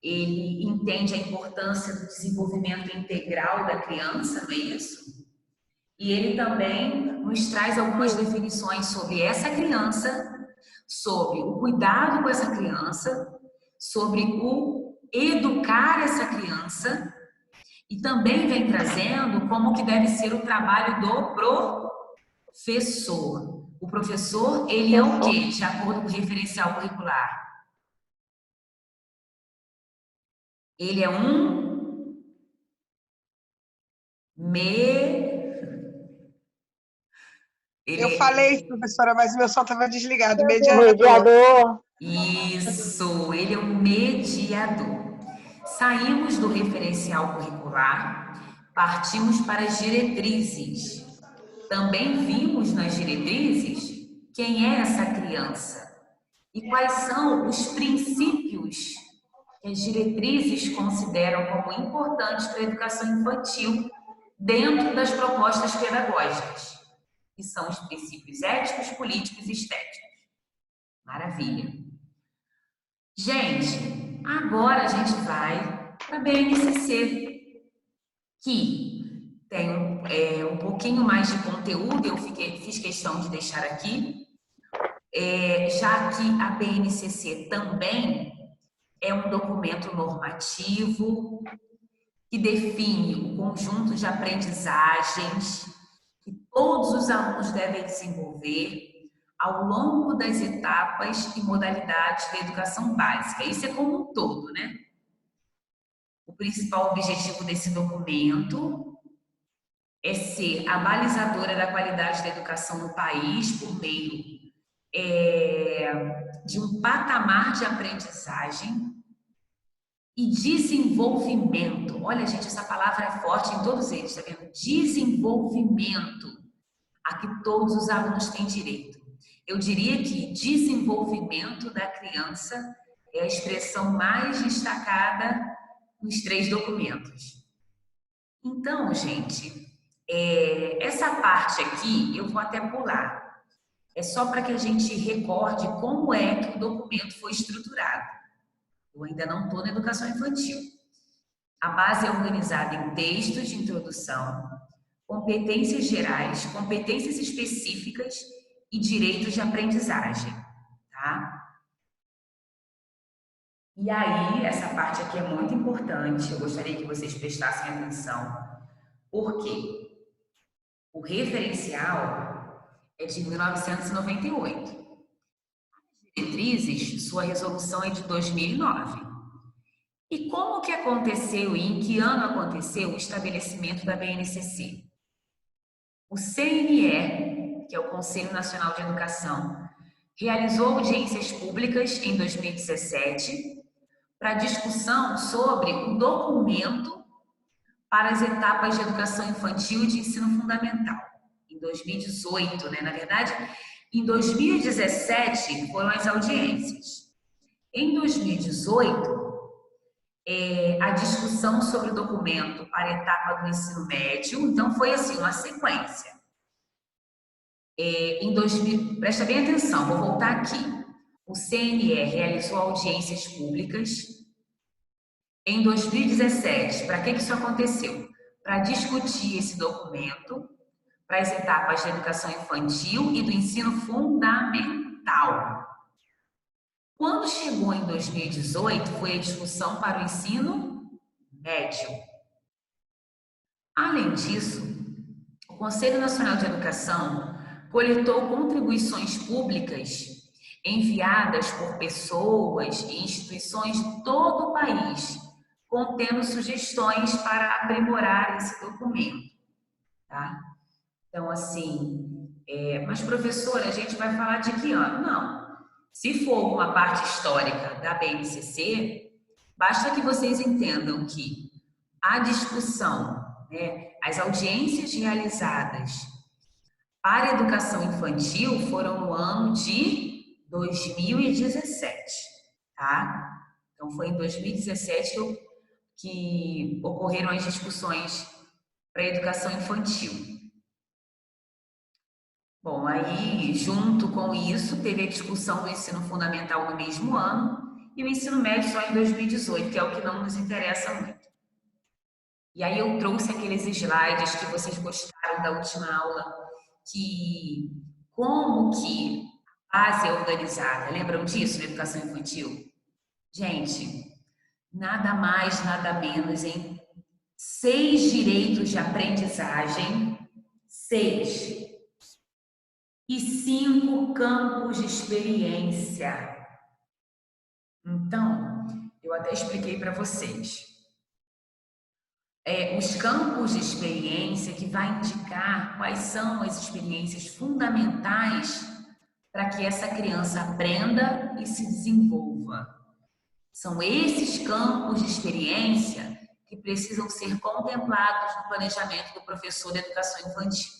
ele entende a importância do desenvolvimento integral da criança, não é isso? E ele também nos traz algumas definições sobre essa criança, sobre o cuidado com essa criança, sobre o educar essa criança, e também vem trazendo como que deve ser o trabalho do professor. O professor, ele é o quê? De acordo com o referencial curricular? Ele é um Eu falei, professora, mas meu som estava desligado. Mediador. Isso, ele é um mediador. Saímos do referencial curricular, partimos para as diretrizes. Também vimos nas diretrizes quem é essa criança e quais são os princípios que as diretrizes consideram como importantes para a educação infantil dentro das propostas pedagógicas, que são os princípios éticos, políticos e estéticos. Maravilha. Gente, agora a gente vai para a BNCC, que tem um pouquinho mais de conteúdo, eu fiz questão de deixar aqui, já que a BNCC também é um documento normativo que define o conjunto de aprendizagens que todos os alunos devem desenvolver ao longo das etapas e modalidades da educação básica. Isso é como um todo, né? O principal objetivo desse documento é ser a balizadora da qualidade da educação no país por meio de um patamar de aprendizagem e desenvolvimento. Olha, gente, essa palavra é forte em todos eles, tá vendo? Desenvolvimento, a que todos os alunos têm direito. Eu diria que desenvolvimento da criança é a expressão mais destacada nos 3 documentos. Então, gente, essa parte aqui eu vou até pular. É só para que a gente recorde como é que o documento foi estruturado. Eu ainda não estou na educação infantil. A base é organizada em textos de introdução, competências gerais, competências específicas e direitos de aprendizagem, tá? E aí, essa parte aqui é muito importante, eu gostaria que vocês prestassem atenção, porque o referencial é de 1998. As diretrizes, sua resolução é de 2009. E como que aconteceu e em que ano aconteceu o estabelecimento da BNCC? O CNE, que é o Conselho Nacional de Educação, realizou audiências públicas em 2017 para discussão sobre o documento para as etapas de educação infantil e de ensino fundamental. Em 2018, né? Na verdade, em 2017 foram as audiências. Em 2018, a discussão sobre o documento para a etapa do ensino médio, então foi assim, uma sequência. Presta bem atenção, vou voltar aqui. O CNE realizou audiências públicas em 2017. Para que isso aconteceu? Para discutir esse documento para as etapas de educação infantil e do ensino fundamental. Quando chegou em 2018, foi a discussão para o ensino médio. Além disso, o Conselho Nacional de Educação coletou contribuições públicas enviadas por pessoas e instituições de todo o país, contendo sugestões para aprimorar esse documento. Tá? Então, assim, mas professora, a gente vai falar de que ano? Não. Se for uma parte histórica da BNCC, basta que vocês entendam que a discussão, né, as audiências realizadas para a educação infantil foram no ano de 2017, tá? Então, foi em 2017 que ocorreram as discussões para a educação infantil. Bom, aí, junto com isso, teve a discussão do ensino fundamental no mesmo ano e o ensino médio só em 2018, que é o que não nos interessa muito. E aí eu trouxe aqueles slides que vocês gostaram da última aula, que como que a base é organizada. Lembram disso na educação infantil? Gente, nada mais, nada menos em 6 direitos de aprendizagem, 6, e 5 campos de experiência. Então, eu até expliquei para vocês. Os campos de experiência que vai indicar quais são as experiências fundamentais para que essa criança aprenda e se desenvolva. São esses campos de experiência que precisam ser contemplados no planejamento do professor de educação infantil.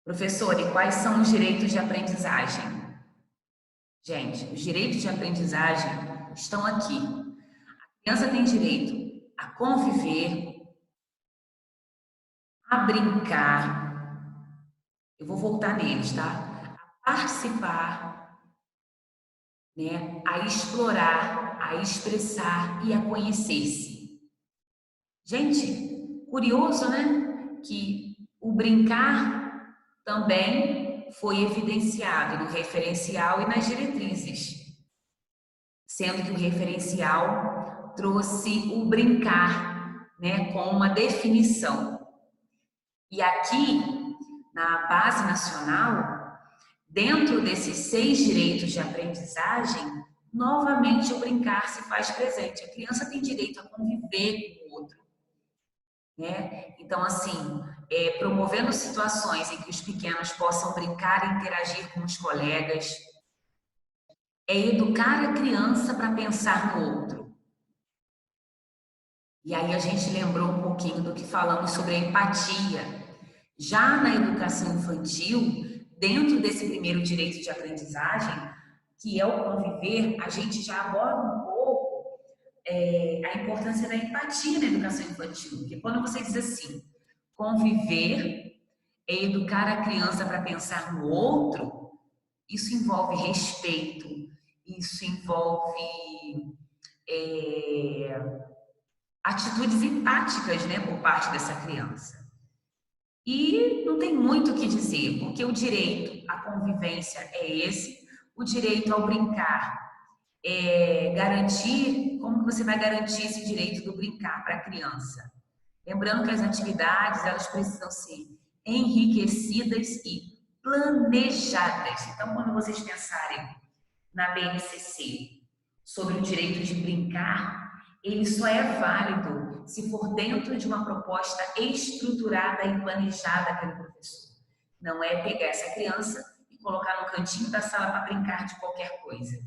Professor, e quais são os direitos de aprendizagem? Gente, os direitos de aprendizagem estão aqui. A criança tem direito a conviver, a brincar, eu vou voltar neles, tá? A participar, né? A explorar, a expressar e a conhecer-se. Gente, curioso, né? Que o brincar também foi evidenciado no referencial e nas diretrizes, sendo que o referencial trouxe o brincar, né, com uma definição. E aqui, na base nacional, dentro desses 6 direitos de aprendizagem, novamente o brincar se faz presente. A criança tem direito a conviver com o outro, né? Então, assim, promovendo situações em que os pequenos possam brincar e interagir com os colegas, educar a criança para pensar no outro. E aí a gente lembrou um pouquinho do que falamos sobre a empatia. Já na educação infantil, dentro desse primeiro direito de aprendizagem, que é o conviver, a gente já aborda um pouco a importância da empatia na educação infantil. Porque quando você diz assim, conviver é educar a criança para pensar no outro, isso envolve respeito, isso envolve atitudes empáticas, né, por parte dessa criança. E não tem muito o que dizer, porque o direito à convivência é esse, o direito ao brincar é garantir, como você vai garantir esse direito do brincar para a criança? Lembrando que as atividades, elas precisam ser enriquecidas e planejadas. Então, quando vocês pensarem na BNCC sobre o direito de brincar, ele só é válido se for dentro de uma proposta estruturada e planejada pelo professor. Não é pegar essa criança e colocar no cantinho da sala para brincar de qualquer coisa.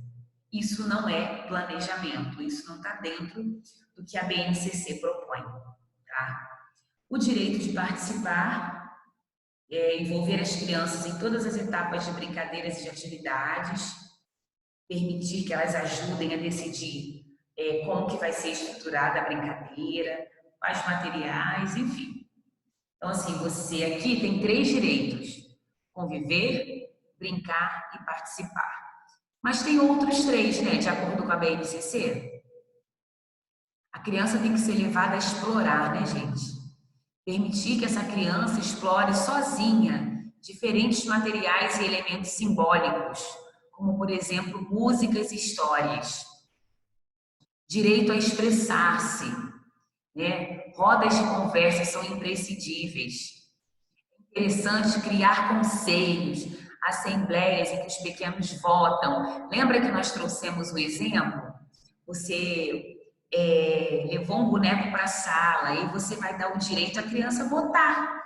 Isso não é planejamento, isso não está dentro do que a BNCC propõe, tá? O direito de participar, envolver as crianças em todas as etapas de brincadeiras e de atividades, permitir que elas ajudem a decidir como que vai ser estruturada a brincadeira, quais materiais, enfim. Então, assim, você aqui tem 3 direitos: conviver, brincar e participar. Mas tem outros 3, né, de acordo com a BNCC. A criança tem que ser levada a explorar, né, gente? Permitir que essa criança explore sozinha diferentes materiais e elementos simbólicos, como, por exemplo, músicas e histórias. Direito a expressar-se, né? Rodas de conversa são imprescindíveis. É interessante criar conselhos, assembleias em que os pequenos votam. Lembra que nós trouxemos um exemplo? Você levou um boneco para a sala e você vai dar o direito à criança votar.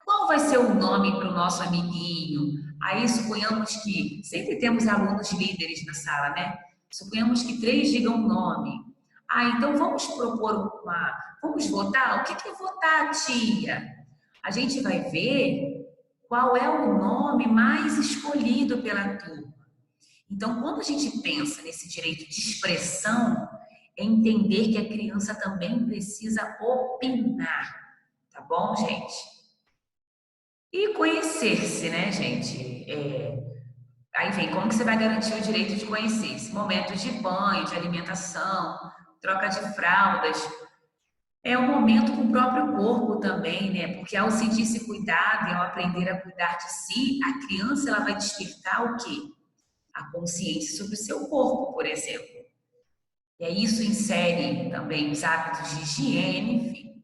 Qual vai ser o nome para o nosso amiguinho? Aí suponhamos que sempre temos alunos líderes na sala, né? Suponhamos que 3 digam o nome. Então vamos propor vamos votar? O que é votar, tia? A gente vai ver qual é o nome mais escolhido pela turma. Então, quando a gente pensa nesse direito de expressão, é entender que a criança também precisa opinar, tá bom, gente? E conhecer-se, né, gente? Aí vem, como que você vai garantir o direito de conhecer-se? Momentos de banho, de alimentação, troca de fraldas. É um momento com o próprio corpo também, né? Porque ao sentir-se cuidado e ao aprender a cuidar de si, a criança ela vai despertar o quê? A consciência sobre o seu corpo, por exemplo. E aí isso insere também os hábitos de higiene, enfim.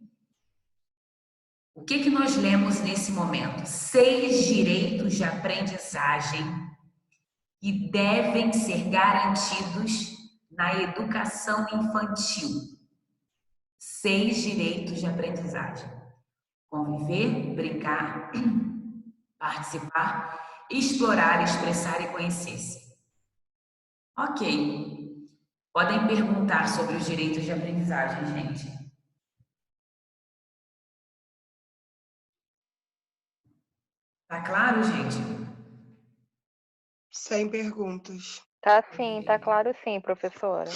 O que nós lemos nesse momento? 6 direitos de aprendizagem que devem ser garantidos na educação infantil. 6 direitos de aprendizagem. Conviver, brincar, participar, explorar, expressar e conhecer-se. Ok. Podem perguntar sobre os direitos de aprendizagem, gente. Tá claro, gente? Sem perguntas. Tá sim, tá claro sim, professora.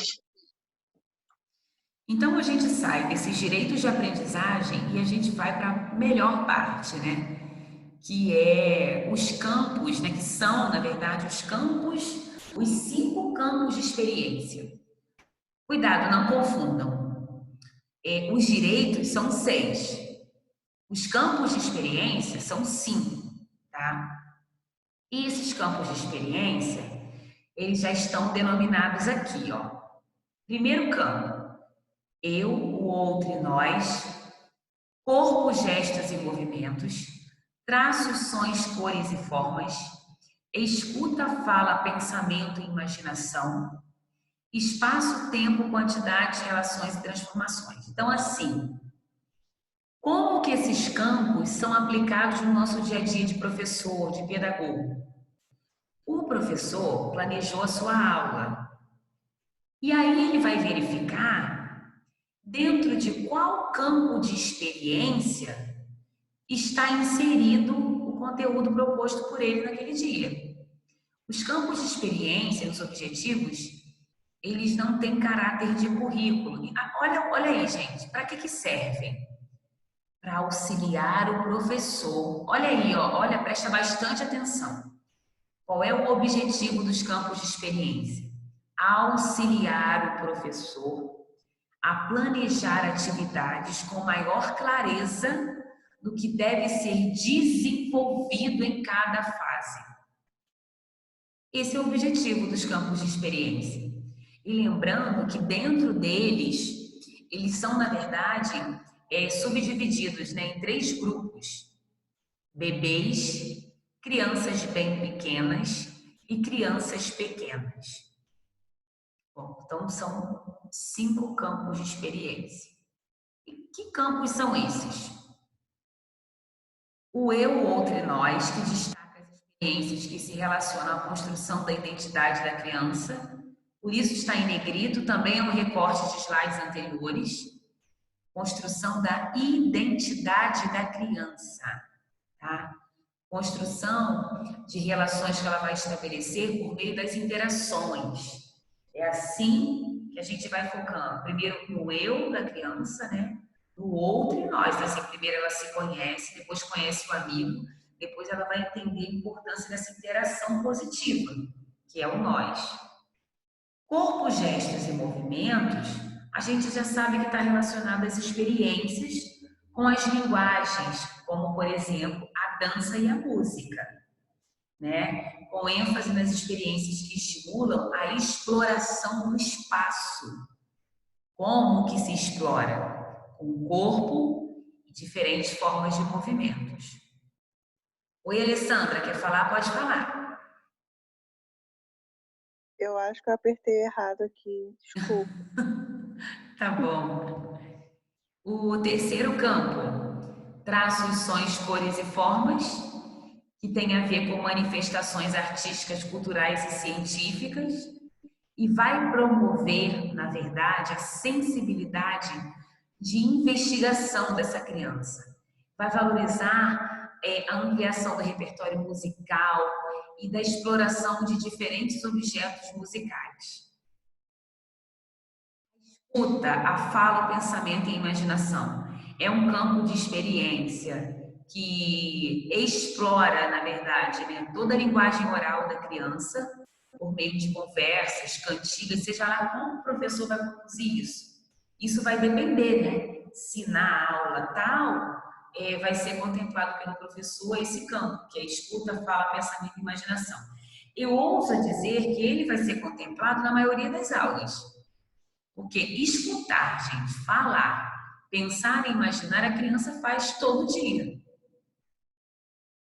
Então a gente sai desses direitos de aprendizagem e a gente vai para a melhor parte, né? Que é os campos, né? Que são, na verdade, os 5 campos de experiência. Cuidado, não confundam. Os direitos são 6. Os campos de experiência são 5, tá? E esses campos de experiência, eles já estão denominados aqui, ó. Primeiro campo, eu, o outro e nós, corpo, gestos e movimentos, traços, sons, cores e formas, escuta, fala, pensamento e imaginação, espaço, tempo, quantidade, relações e transformações. Então, assim, como que esses campos são aplicados no nosso dia a dia de professor, de pedagogo? O professor planejou a sua aula e aí ele vai verificar dentro de qual campo de experiência está inserido o conteúdo proposto por ele naquele dia. Os campos de experiência, os objetivos, eles não têm caráter de currículo. Olha aí, gente, para que servem? Para auxiliar o professor. Olha aí, ó, olha, presta bastante atenção. Qual é o objetivo dos campos de experiência? Auxiliar o professor a planejar atividades com maior clareza do que deve ser desenvolvido em cada fase. Esse é o objetivo dos campos de experiência. E lembrando que dentro deles, eles são, na verdade, subdivididos, né, em 3 grupos. Bebês, crianças bem pequenas e crianças pequenas. Bom, então são 5 campos de experiência. E que campos são esses? O eu, o outro e nós, que destaca as experiências que se relacionam à construção da identidade da criança. Por isso está em negrito, também é um recorte de slides anteriores. Construção da identidade da criança, tá? Construção de relações que ela vai estabelecer por meio das interações. É assim que a gente vai focando. Primeiro no eu da criança, né? No outro e nós. Assim, primeiro ela se conhece, depois conhece o amigo, depois ela vai entender a importância dessa interação positiva, que é o nós. Corpo, gestos e movimentos, a gente já sabe que está relacionado às experiências com as linguagens, como, por exemplo, a dança e a música, né? Com ênfase nas experiências que estimulam a exploração do espaço. Como que se explora? Com o corpo e diferentes formas de movimentos. Oi, Alessandra, quer falar? Pode falar. Eu acho que eu apertei errado aqui, desculpa. Tá bom. O terceiro campo, traços, sons, cores e formas, que tem a ver com manifestações artísticas, culturais e científicas, e vai promover, na verdade, a sensibilidade de investigação dessa criança. Vai valorizar a ampliação do repertório musical e da exploração de diferentes objetos musicais. Escuta, a fala, o pensamento e a imaginação. É um campo de experiência que explora, na verdade, né, toda a linguagem oral da criança, por meio de conversas, cantigas, seja lá como o professor vai conduzir isso. Isso vai depender, né? Se na aula tal vai ser contemplado pelo professor esse campo, que é escuta, fala, pensamento e imaginação. Eu ouso dizer que ele vai ser contemplado na maioria das aulas. Porque escutar, gente, falar, pensar e imaginar, a criança faz todo dia.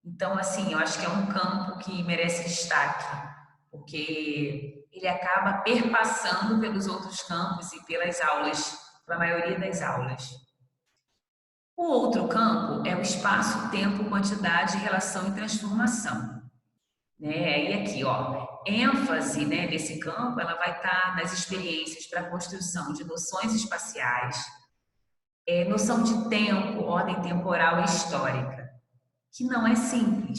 Então, assim, eu acho que é um campo que merece destaque, porque ele acaba perpassando pelos outros campos e pelas aulas, pela maioria das aulas. O outro campo é o espaço, tempo, quantidade, relação e transformação. Né? E aqui, ó, ênfase, né, desse campo, ela vai estar nas experiências para a construção de noções espaciais, noção de tempo, ordem temporal e histórica, que não é simples.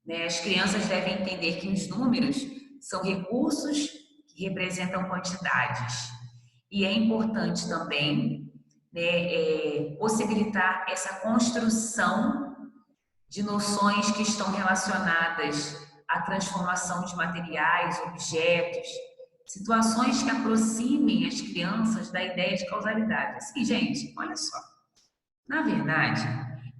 Né? As crianças devem entender que os números são recursos que representam quantidades. E é importante também, né, possibilitar essa construção de noções que estão relacionadas à transformação de materiais, objetos, situações que aproximem as crianças da ideia de causalidade. Assim, gente, olha só. Na verdade,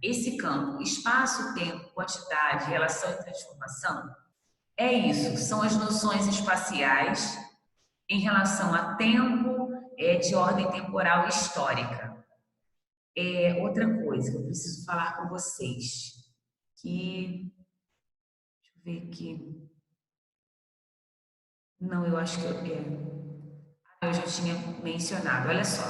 esse campo, espaço, tempo, quantidade, relação e transformação, é isso, são as noções espaciais em relação a tempo, de ordem temporal e histórica. Outra coisa que eu preciso falar com vocês, que... Deixa eu ver aqui. Não, eu acho que eu já tinha mencionado. Olha só.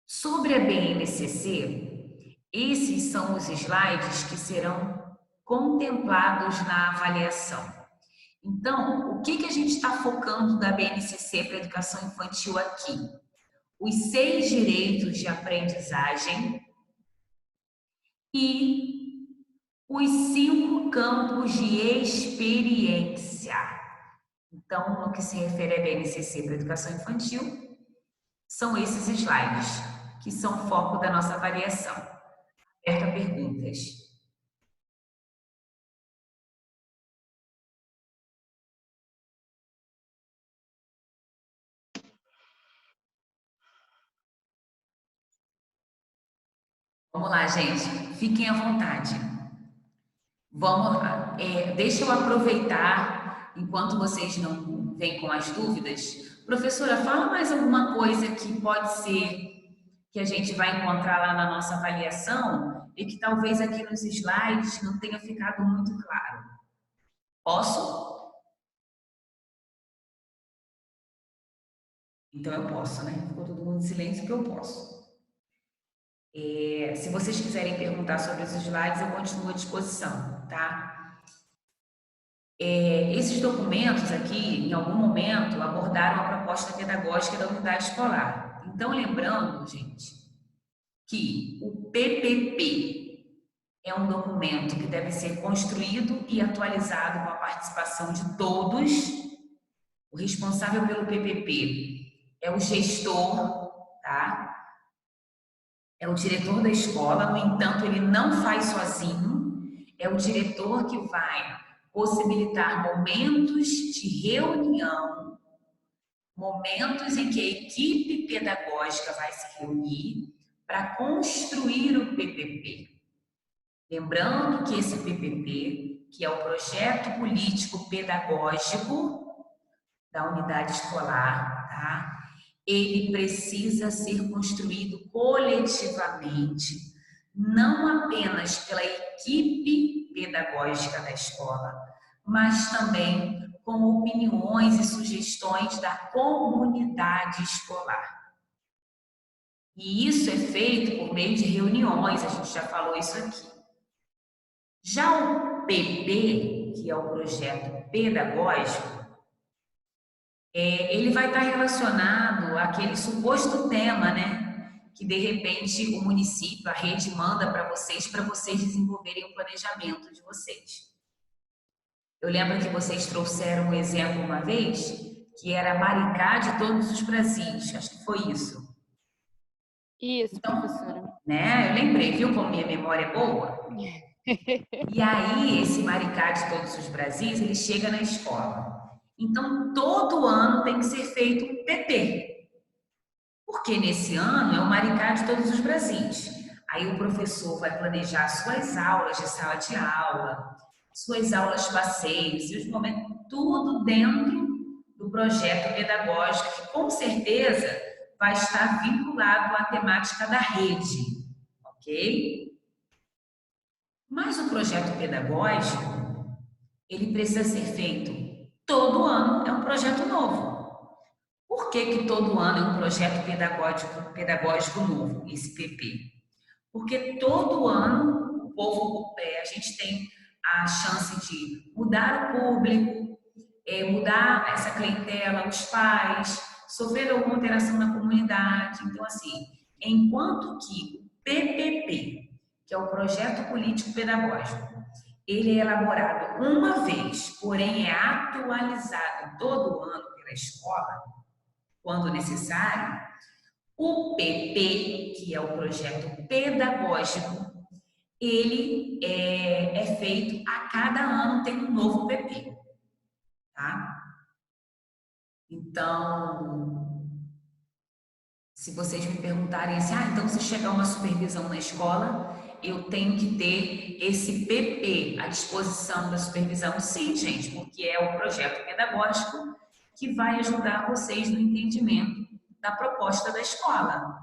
Sobre a BNCC, esses são os slides que serão contemplados na avaliação. Então, o que a gente está focando da BNCC para a educação infantil aqui? Os 6 direitos de aprendizagem e os 5 campos de experiência. Então, no que se refere à BNCC para a educação infantil, são esses slides, que são foco da nossa avaliação. Aberto a perguntas. Vamos lá, gente. Fiquem à vontade. Vamos lá. Deixa eu aproveitar, enquanto vocês não vêm com as dúvidas. Professora, fala mais alguma coisa que pode ser que a gente vai encontrar lá na nossa avaliação e que talvez aqui nos slides não tenha ficado muito claro. Posso? Então eu posso, né? Ficou todo mundo em silêncio que eu posso. Se vocês quiserem perguntar sobre os slides, eu continuo à disposição, tá? Esses documentos aqui, em algum momento, abordaram a proposta pedagógica da unidade escolar. Então, lembrando, gente, que o PPP é um documento que deve ser construído e atualizado com a participação de todos. O responsável pelo PPP é o gestor, tá? É o diretor da escola, no entanto, ele não faz sozinho, é o diretor que vai possibilitar momentos de reunião, momentos em que a equipe pedagógica vai se reunir para construir o PPP. Lembrando que esse PPP, que é o Projeto Político Pedagógico da unidade escolar, tá? Ele precisa ser construído coletivamente, não apenas pela equipe pedagógica da escola, mas também com opiniões e sugestões da comunidade escolar. E isso é feito por meio de reuniões, a gente já falou isso aqui. Já o PP, que é o projeto pedagógico, ele vai estar relacionado àquele suposto tema, né? Que de repente o município, a rede manda para vocês desenvolverem o planejamento de vocês. Eu lembro que vocês trouxeram um exemplo uma vez, que era Maricá de todos os Brasis, acho que foi isso. Isso, Então, professora. né? Eu lembrei, viu como minha memória é boa? E aí, esse Maricá de todos os Brasis, ele chega na escola. Então, todo ano tem que ser feito um PP. Porque nesse ano é o Maricá de todos os Brasis. Aí o professor vai planejar suas aulas de sala de aula, suas aulas passeios e os momentos, tudo dentro do projeto pedagógico, que com certeza vai estar vinculado à temática da rede, ok? Mas o projeto pedagógico, ele precisa ser feito todo ano, é um projeto novo. Por que que todo ano é um projeto pedagógico novo, esse PP? Porque todo ano o povo, a gente tem a chance de mudar o público, mudar essa clientela, os pais, sofrer alguma alteração na comunidade. Então, assim, enquanto que o PPP, que é o Projeto Político Pedagógico, ele é elaborado uma vez, porém é atualizado todo ano pela escola, quando necessário, o PP, que é o projeto pedagógico, ele é feito a cada ano, tem um novo PP, tá? Então, se vocês me perguntarem assim, então se chegar uma supervisão na escola, eu tenho que ter esse PP à disposição da supervisão? Sim, gente, porque é o projeto pedagógico que vai ajudar vocês no entendimento da proposta da escola,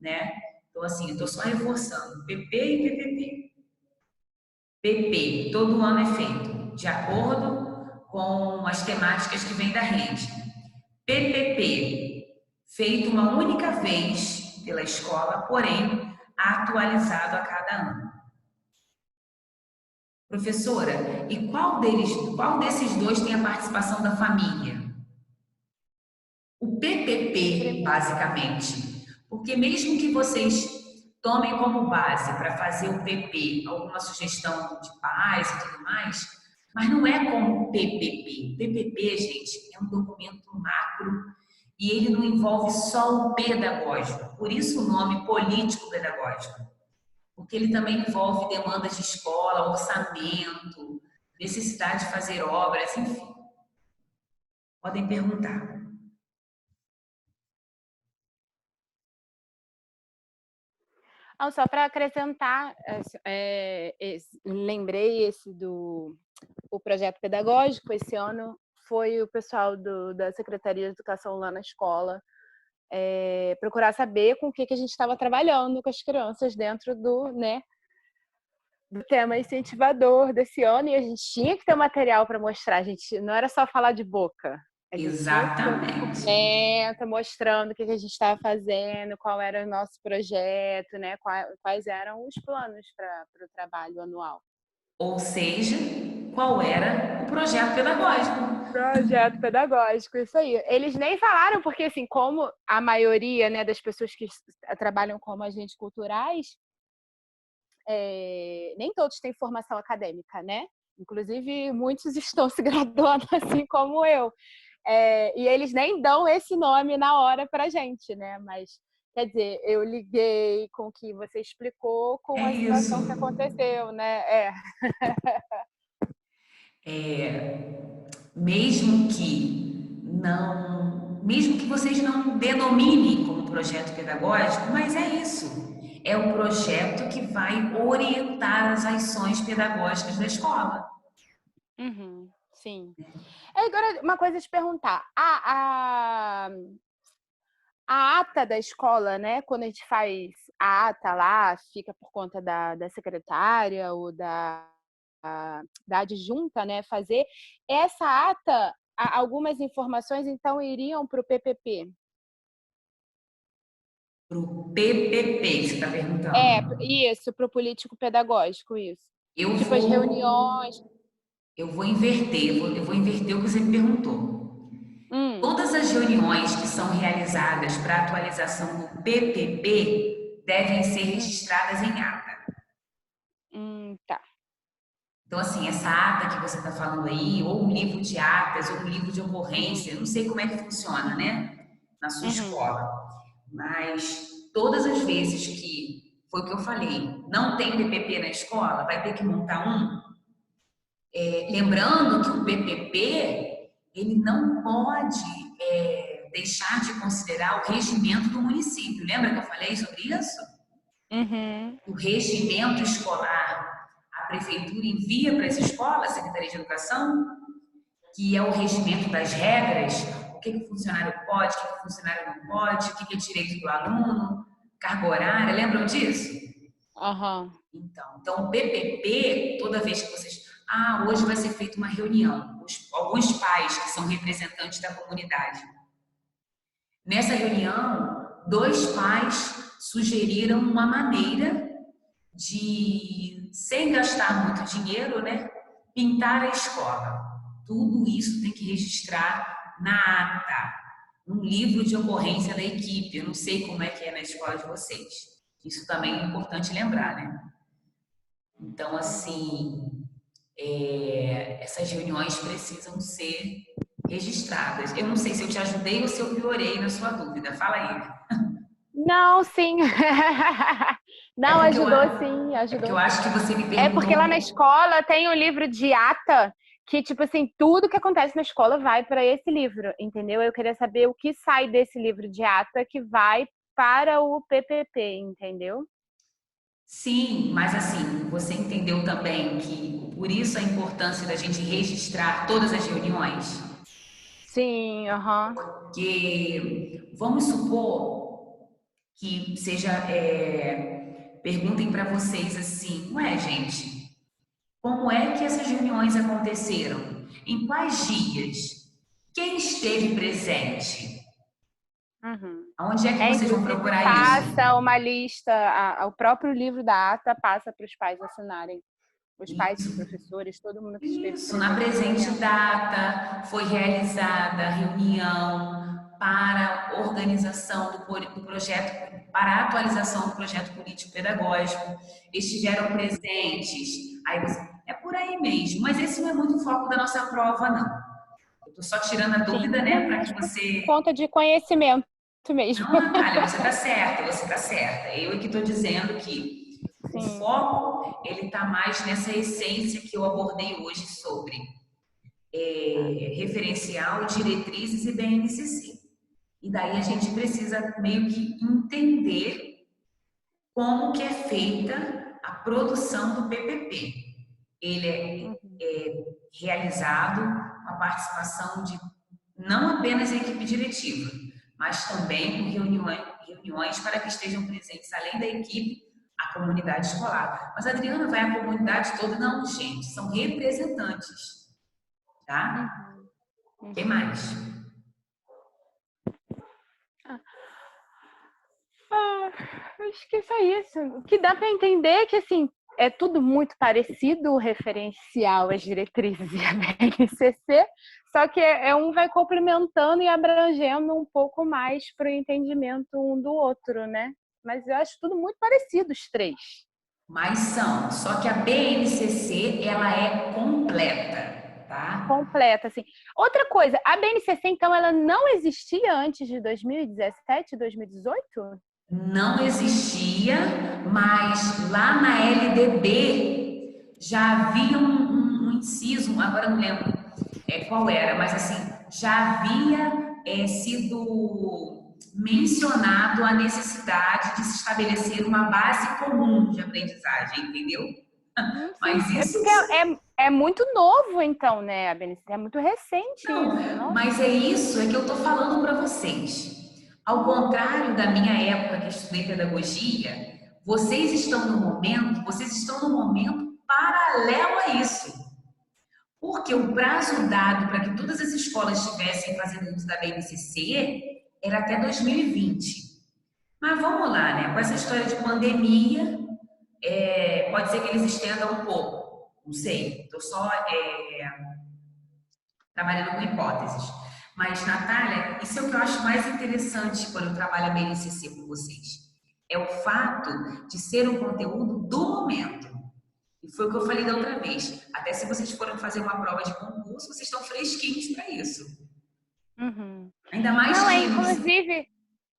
né? Então, assim, eu estou só reforçando PP e PPP. PP, todo ano é feito de acordo com as temáticas que vêm da rede. PPP, feito uma única vez pela escola, porém atualizado a cada ano. Professora, e qual desses dois tem a participação da família? O PPP, basicamente, porque mesmo que vocês tomem como base para fazer o PP alguma sugestão de pais e tudo mais, mas não é como PPP. PPP, gente, é um documento macro e ele não envolve só o pedagógico, por isso o nome político-pedagógico, porque ele também envolve demandas de escola, orçamento, necessidade de fazer obras, enfim. Podem perguntar. Só para acrescentar, lembrei o projeto pedagógico. Esse ano foi o pessoal da Secretaria de Educação lá na escola procurar saber com o que a gente estava trabalhando com as crianças dentro do tema incentivador desse ano, e a gente tinha que ter um material para mostrar. A gente não era só falar de boca. A gente Exatamente. tinha que ter mostrando o que a gente estava fazendo, qual era o nosso projeto, né? Quais eram os planos para o trabalho anual. Ou seja, qual era o projeto pedagógico? Projeto pedagógico, isso aí. Eles nem falaram, porque assim, como a maioria, né, das pessoas que trabalham como agentes culturais, nem todos têm formação acadêmica, né? Inclusive, muitos estão se graduando assim como eu. E eles nem dão esse nome na hora pra gente, né? Mas, quer dizer, eu liguei com o que você explicou com a situação que aconteceu, né? Mesmo que vocês não denominem como projeto pedagógico, mas é isso. É o projeto que vai orientar as ações pedagógicas da escola. Uhum, sim. Agora, uma coisa de perguntar. A ata da escola, né? Quando a gente faz a ata lá, fica por conta da secretária ou da adjunta, né? Fazer essa ata, algumas informações então iriam para o PPP. Pro PPP, que você está perguntando. Isso, pro político pedagógico, isso. Eu Tipo, as reuniões. Eu vou inverter o que você me perguntou. Todas as reuniões que são realizadas para atualização do PPP devem ser registradas em ata. Tá. Então, assim, essa ata que você está falando aí, ou um livro de atas, ou um livro de ocorrência, não sei como é que funciona, né? Na sua escola. Mas todas as vezes que, foi o que eu falei, não tem PPP na escola, vai ter que montar um. Lembrando que o PPP, ele não pode deixar de considerar o regimento do município. Lembra que eu falei sobre isso? O regimento escolar, a prefeitura envia para as escolas, a Secretaria de Educação, que é o regimento das regras, o que o funcionário pode, o que o funcionário não pode, o que é direito do aluno, carga horária, lembram disso? Então, o PPP, toda vez que vocês... hoje vai ser feita uma reunião. Alguns pais que são representantes da comunidade. Nessa reunião, 2 pais sugeriram uma maneira de, sem gastar muito dinheiro, né, pintar a escola. Tudo isso tem que registrar na ata, num livro de ocorrência da equipe. Eu não sei como é que é na escola de vocês. Isso também é importante lembrar, né? Então, assim, essas reuniões precisam ser registradas. Eu não sei se eu te ajudei ou se eu piorei na sua dúvida. Fala aí. Não, sim. Não, ajudou sim, ajudou. Porque eu acho que você me perguntou... porque lá na escola tem um livro de ata que, tipo assim, tudo que acontece na escola vai para esse livro, entendeu? Eu queria saber o que sai desse livro de ata que vai para o PPP, entendeu? Sim, mas assim, você entendeu também que por isso a importância da gente registrar todas as reuniões? Sim, Porque vamos supor que seja, perguntem para vocês assim, ué, gente, como é que essas reuniões aconteceram? Em quais dias? Quem esteve presente? Onde é que vocês vão procurar isso? Passa uma lista, o próprio livro da ata passa para os pais assinarem. Os pais, os professores, todo mundo que esteve Isso, na presente data foi realizada a reunião para a organização do projeto, para a atualização do projeto político-pedagógico. Estiveram presentes. Aí é por aí mesmo, mas esse não é muito o foco da nossa prova, não. Eu estou só tirando a dúvida, né, para que você... Conta de conhecimento mesmo. Não, Natália, você está certa. Eu que estou dizendo que o foco, ele está mais nessa essência que eu abordei hoje sobre referencial, diretrizes e BNCC. E daí a gente precisa meio que entender como que é feita a produção do PPP. Ele é realizado com a participação de não apenas a equipe diretiva, mas também com reuniões para que estejam presentes, além da equipe, a comunidade escolar. Mas a Adriana vai à comunidade toda? Não, gente, são representantes, tá? O que mais? Acho que é só isso. O que dá para entender é que, assim, é tudo muito parecido, o referencial, as diretrizes e a BNCC, só que um vai complementando e abrangendo um pouco mais para o entendimento um do outro, né? Mas eu acho tudo muito parecido, os 3. Mas são, só que a BNCC, ela é completa, tá? Completa, assim. Outra coisa, a BNCC, então, ela não existia antes de 2017, 2018? Não existia, mas lá na LDB já havia um inciso, agora não lembro qual era, mas assim, já havia sido mencionado a necessidade de se estabelecer uma base comum de aprendizagem, entendeu? Mas isso... É muito novo, então, né, a BNCC? É muito recente. Não, isso, mas é isso que eu tô falando para vocês. Ao contrário da minha época que estudei pedagogia, vocês estão no momento paralelo a isso. Porque o prazo dado para que todas as escolas estivessem fazendo uso da BNCC era até 2020. Mas vamos lá, né? Com essa história de pandemia, pode ser que eles estendam um pouco. Não sei. Estou só trabalhando com hipóteses. Mas, Natália, isso é o que eu acho mais interessante quando eu trabalho a BNCC com vocês. É o fato de ser um conteúdo do momento. E foi o que eu falei da outra vez. Até se vocês forem fazer uma prova de concurso, vocês estão fresquinhos para isso. Uhum. Ainda mais Não, que... inclusive,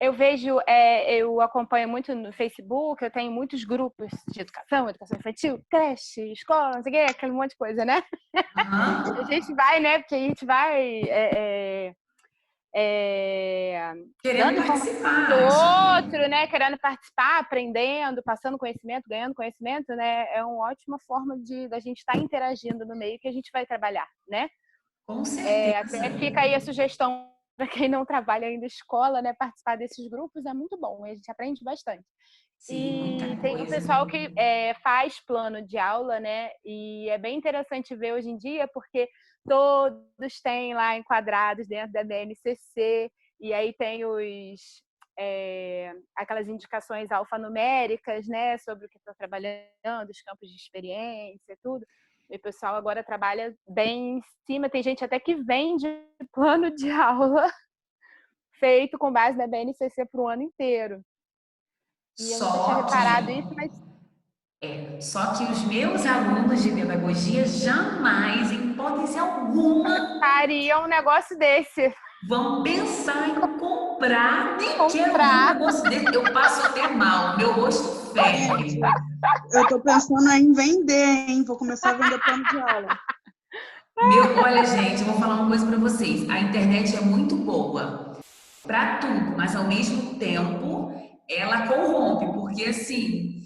eu vejo, eu acompanho muito no Facebook, eu tenho muitos grupos de educação infantil, creche, escola, não sei o quê, aquele monte de coisa, né? Aham. A gente vai, né? Porque a gente vai Querendo dando informação participar. do Isso aí. outro, né? Querendo participar, aprendendo, passando conhecimento, ganhando conhecimento, né? É uma ótima forma da gente estar interagindo no meio que a gente vai trabalhar, né? Com certeza. Até fica aí a sugestão para quem não trabalha ainda em escola, né? Participar desses grupos é muito bom, a gente aprende bastante. Sim, muita E tem o coisa. pessoal que faz plano de aula, né? E é bem interessante ver hoje em dia, porque todos têm lá enquadrados dentro da BNCC, e aí tem aquelas indicações alfanuméricas, né? Sobre o que está trabalhando, os campos de experiência, tudo. E o pessoal agora trabalha bem em cima. Tem gente até que vende plano de aula feito com base na BNCC para o ano inteiro. E eu nunca tinha reparado isso, mas... Só que os meus alunos de pedagogia jamais, em hipótese alguma, faria um negócio desse. vão pensar em comprar. Nem quero ver um negócio desse. Eu passo até mal, meu rosto ferve. Eu tô pensando em vender, hein? Vou começar a vender plano de aula. Olha, gente, eu vou falar uma coisa para vocês. A internet é muito boa para tudo, mas ao mesmo tempo ela corrompe, porque assim,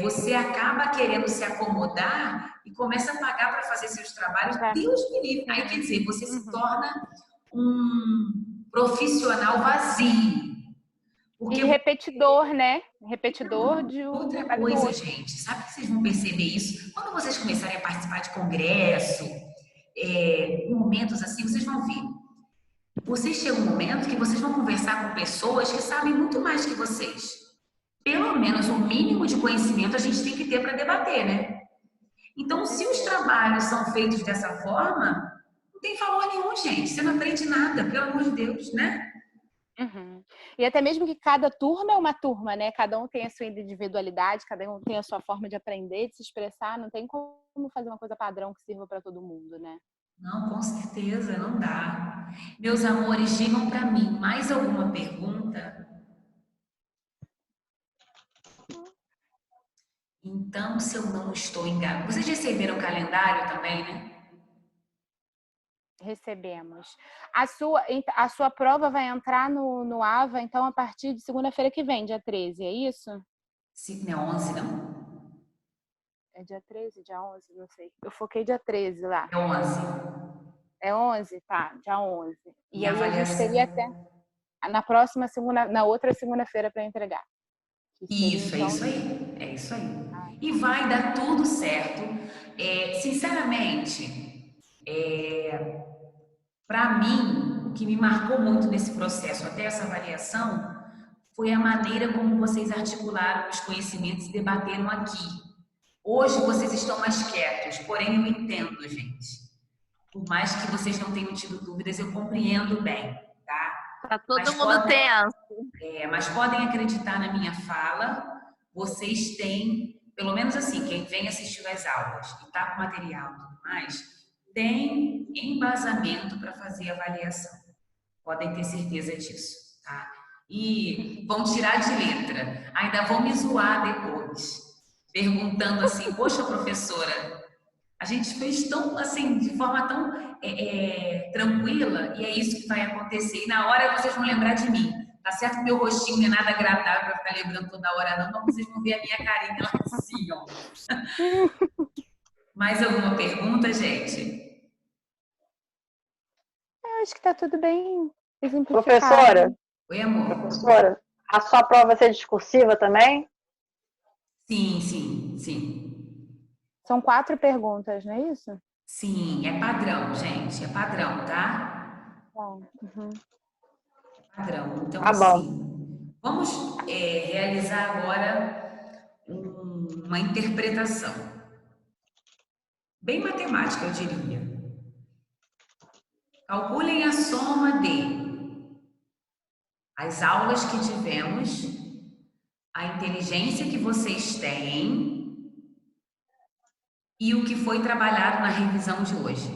você acaba querendo se acomodar e começa a pagar para fazer seus trabalhos. Deus me livre. Aí, quer dizer, você se torna um profissional vazio. E repetidor, né? Repetidor de outra coisa, gente. Sabe que vocês vão perceber isso? Quando vocês começarem a participar de congresso, momentos assim, vocês vão ver. Vocês chegam um momento que vocês vão conversar com pessoas que sabem muito mais que vocês. Pelo menos o mínimo de conhecimento a gente tem que ter para debater, né? Então, se os trabalhos são feitos dessa forma, não tem valor nenhum, gente. Você não aprende nada, pelo amor de Deus, né? Uhum. E até mesmo que cada turma é uma turma, né? Cada um tem a sua individualidade, cada um tem a sua forma de aprender, de se expressar. Não tem como fazer uma coisa padrão que sirva para todo mundo, né? Não, com certeza, não dá. Meus amores, digam para mim, mais alguma pergunta? Então, se eu não estou enganada... Vocês receberam o calendário também, né? Recebemos. A sua prova vai entrar no AVA, então, a partir de segunda-feira que vem, dia 13, é isso? Não é 11, não? É dia 13, dia 11, não sei. Eu foquei dia 13 lá. É 11. É 11? Tá, dia 11. E aí avaliação... a gente teria até na outra segunda-feira para entregar. Isso, então... é isso aí. É isso aí. E vai dar tudo certo. Sinceramente, para mim, o que me marcou muito nesse processo, até essa avaliação, foi a maneira como vocês articularam os conhecimentos e debateram aqui. Hoje vocês estão mais quietos, porém eu entendo, gente. Por mais que vocês não tenham tido dúvidas, eu compreendo bem, tá? Tá todo mundo tenso. Mas podem acreditar na minha fala, vocês têm, pelo menos assim, quem vem assistindo às aulas e tá com material e tudo mais, tem embasamento para fazer avaliação. Podem ter certeza disso, tá? E vão tirar de letra. Ainda vão me zoar depois, perguntando assim, poxa, professora, a gente fez tão, assim, de forma tão tranquila, e é isso que vai acontecer. E na hora vocês vão lembrar de mim. Tá certo que meu rostinho não é nada agradável para ficar lembrando toda hora, não, mas vocês vão ver a minha carinha lá assim, ó. Mais alguma pergunta, gente? Eu acho que tá tudo bem exemplificado. Professora? Oi, amor. Professora, a sua prova vai ser discursiva também? Sim, sim, sim. São 4 perguntas, não é isso? Sim, é padrão, gente. É padrão, tá? Uhum. Padrão. Então, tá assim, vamos realizar agora uma interpretação. Bem matemática, eu diria. Calculem a soma de as aulas que tivemos, a inteligência que vocês têm e o que foi trabalhado na revisão de hoje.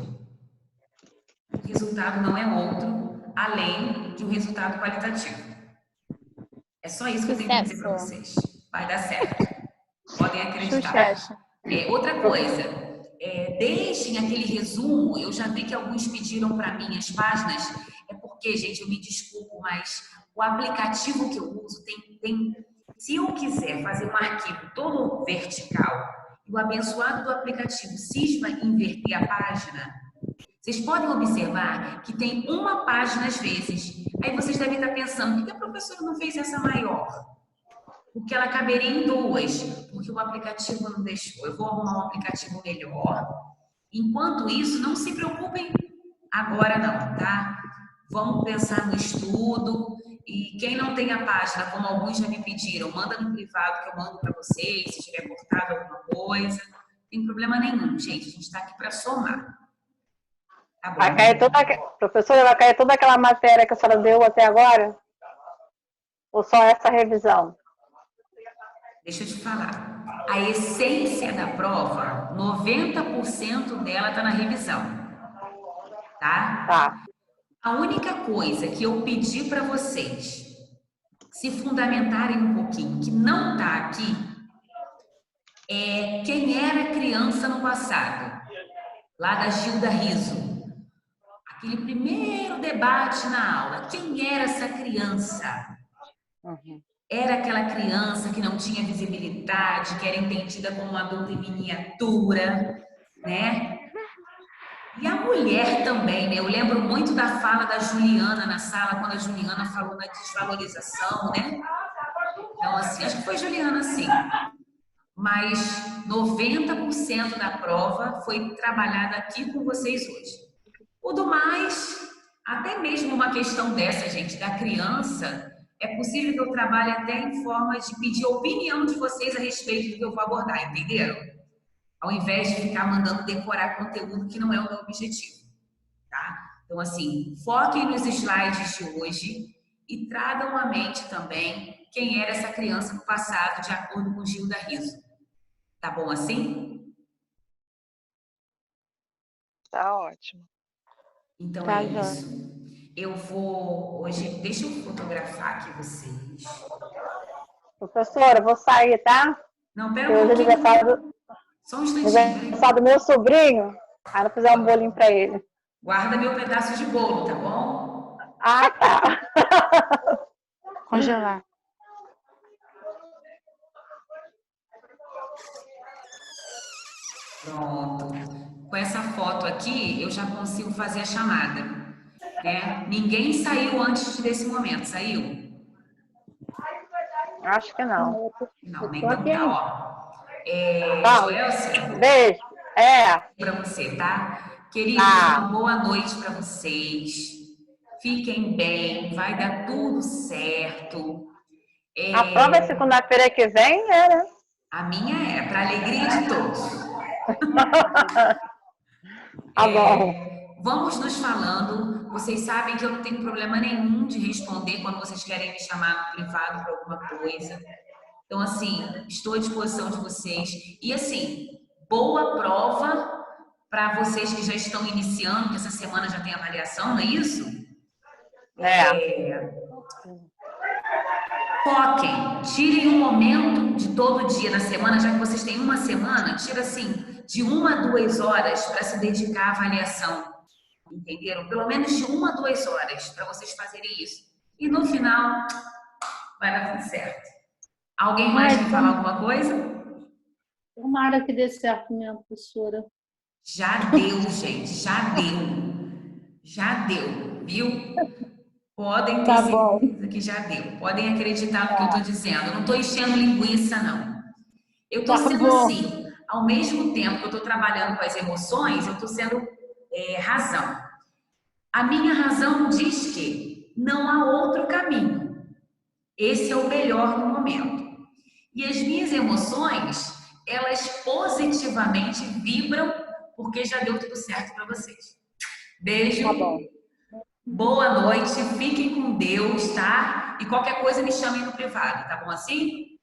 O resultado não é outro, além de um resultado qualitativo. É só isso que eu tenho que dizer para vocês. Vai dar certo. Podem acreditar. Outra coisa, deixem aquele resumo. Eu já vi que alguns pediram para mim as páginas. É porque, gente, eu me desculpo, mas o aplicativo que eu uso tem... Se eu quiser fazer um arquivo todo vertical e o abençoado do aplicativo cisma inverter a página, vocês podem observar que tem uma página às vezes. Aí vocês devem estar pensando, por que a professora não fez essa maior? Porque ela caberia em duas, porque o aplicativo não deixou. Eu vou arrumar um aplicativo melhor. Enquanto isso, não se preocupem agora não, tá? Vamos pensar no estudo. E quem não tem a página, como alguns já me pediram, manda no privado que eu mando para vocês, se tiver cortado alguma coisa. Não tem problema nenhum, gente. A gente está aqui para somar. Tá bom. Vai cair professora, vai cair toda aquela matéria que a senhora deu até agora? Ou só essa revisão? Deixa eu te falar. A essência da prova, 90% dela está na revisão. Tá? Tá. A única coisa que eu pedi para vocês se fundamentarem um pouquinho, que não está aqui, é quem era criança no passado. Lá da Gilda Riso. Aquele primeiro debate na aula. Quem era essa criança? Era aquela criança que não tinha visibilidade, que era entendida como uma adulta em miniatura, né? E a mulher também, né? Eu lembro muito da fala da Juliana na sala, quando a Juliana falou na desvalorização, né? Então, assim, acho que foi Juliana, sim. Mas 90% da prova foi trabalhada aqui com vocês hoje. O do mais, até mesmo uma questão dessa, gente, da criança, é possível que eu trabalhe até em forma de pedir opinião de vocês a respeito do que eu vou abordar, entenderam? Ao invés de ficar mandando decorar conteúdo que não é o meu objetivo, tá? Então, assim, foquem nos slides de hoje e tragam à mente também quem era essa criança no passado, de acordo com Gilda Riso. Tá bom assim? Tá ótimo. Então Tá, é já. isso. Eu vou hoje, deixa eu fotografar aqui vocês. Professora, eu vou sair, tá? Não, pera Hoje um é pouquinho. aniversário, Só um instantinho. Peraí. aniversário do meu sobrinho. Aí eu vou fazer um bolinho pra ele. Guarda meu pedaço de bolo, tá bom? Ah, tá. Congelar. Pronto. Com essa foto aqui, eu já consigo fazer a chamada, né? Ninguém saiu antes desse momento, saiu? Acho que não. Não, nem então tá, ó. Tá. Joelcia, Beijo. pra você, tá? Queridos, Tá. uma boa noite pra vocês. Fiquem bem, vai dar tudo certo. A prova é segunda-feira que vem, né? A minha é, pra alegria de todos. Tá bom. Vamos nos falando. Vocês sabem que eu não tenho problema nenhum de responder quando vocês querem me chamar no privado para alguma coisa. Então, assim, estou à disposição de vocês. E, assim, boa prova para vocês que já estão iniciando, que essa semana já tem avaliação, não é isso? Foquem, tirem um momento de todo dia da semana, já que vocês têm uma semana, tira assim, de 1 a 2 horas para se dedicar à avaliação. Entenderam? Pelo menos de 1 a 2 horas para vocês fazerem isso. E no final, vai dar tudo certo. Alguém mais quer falar alguma coisa? Tomara que dê certo mesmo, professora. Já deu, gente, já deu. Já deu, viu? Podem ter certeza que já deu. Podem acreditar no que eu estou dizendo. Eu não estou enchendo linguiça, não. Eu estou sendo assim, ao mesmo tempo que eu estou trabalhando com as emoções, eu estou sendo razão. A minha razão diz que não há outro caminho. Esse é o melhor no momento. E as minhas emoções, elas positivamente vibram porque já deu tudo certo para vocês. Beijo. Tá bom. Boa noite. Fiquem com Deus, tá? E qualquer coisa me chamem no privado, tá bom assim?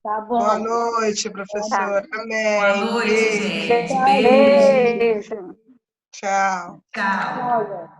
Tá bom. Boa noite, professora. Amém. Boa noite, Beijo. gente. Beijo. Beijo. Tchau. Tchau. Olha.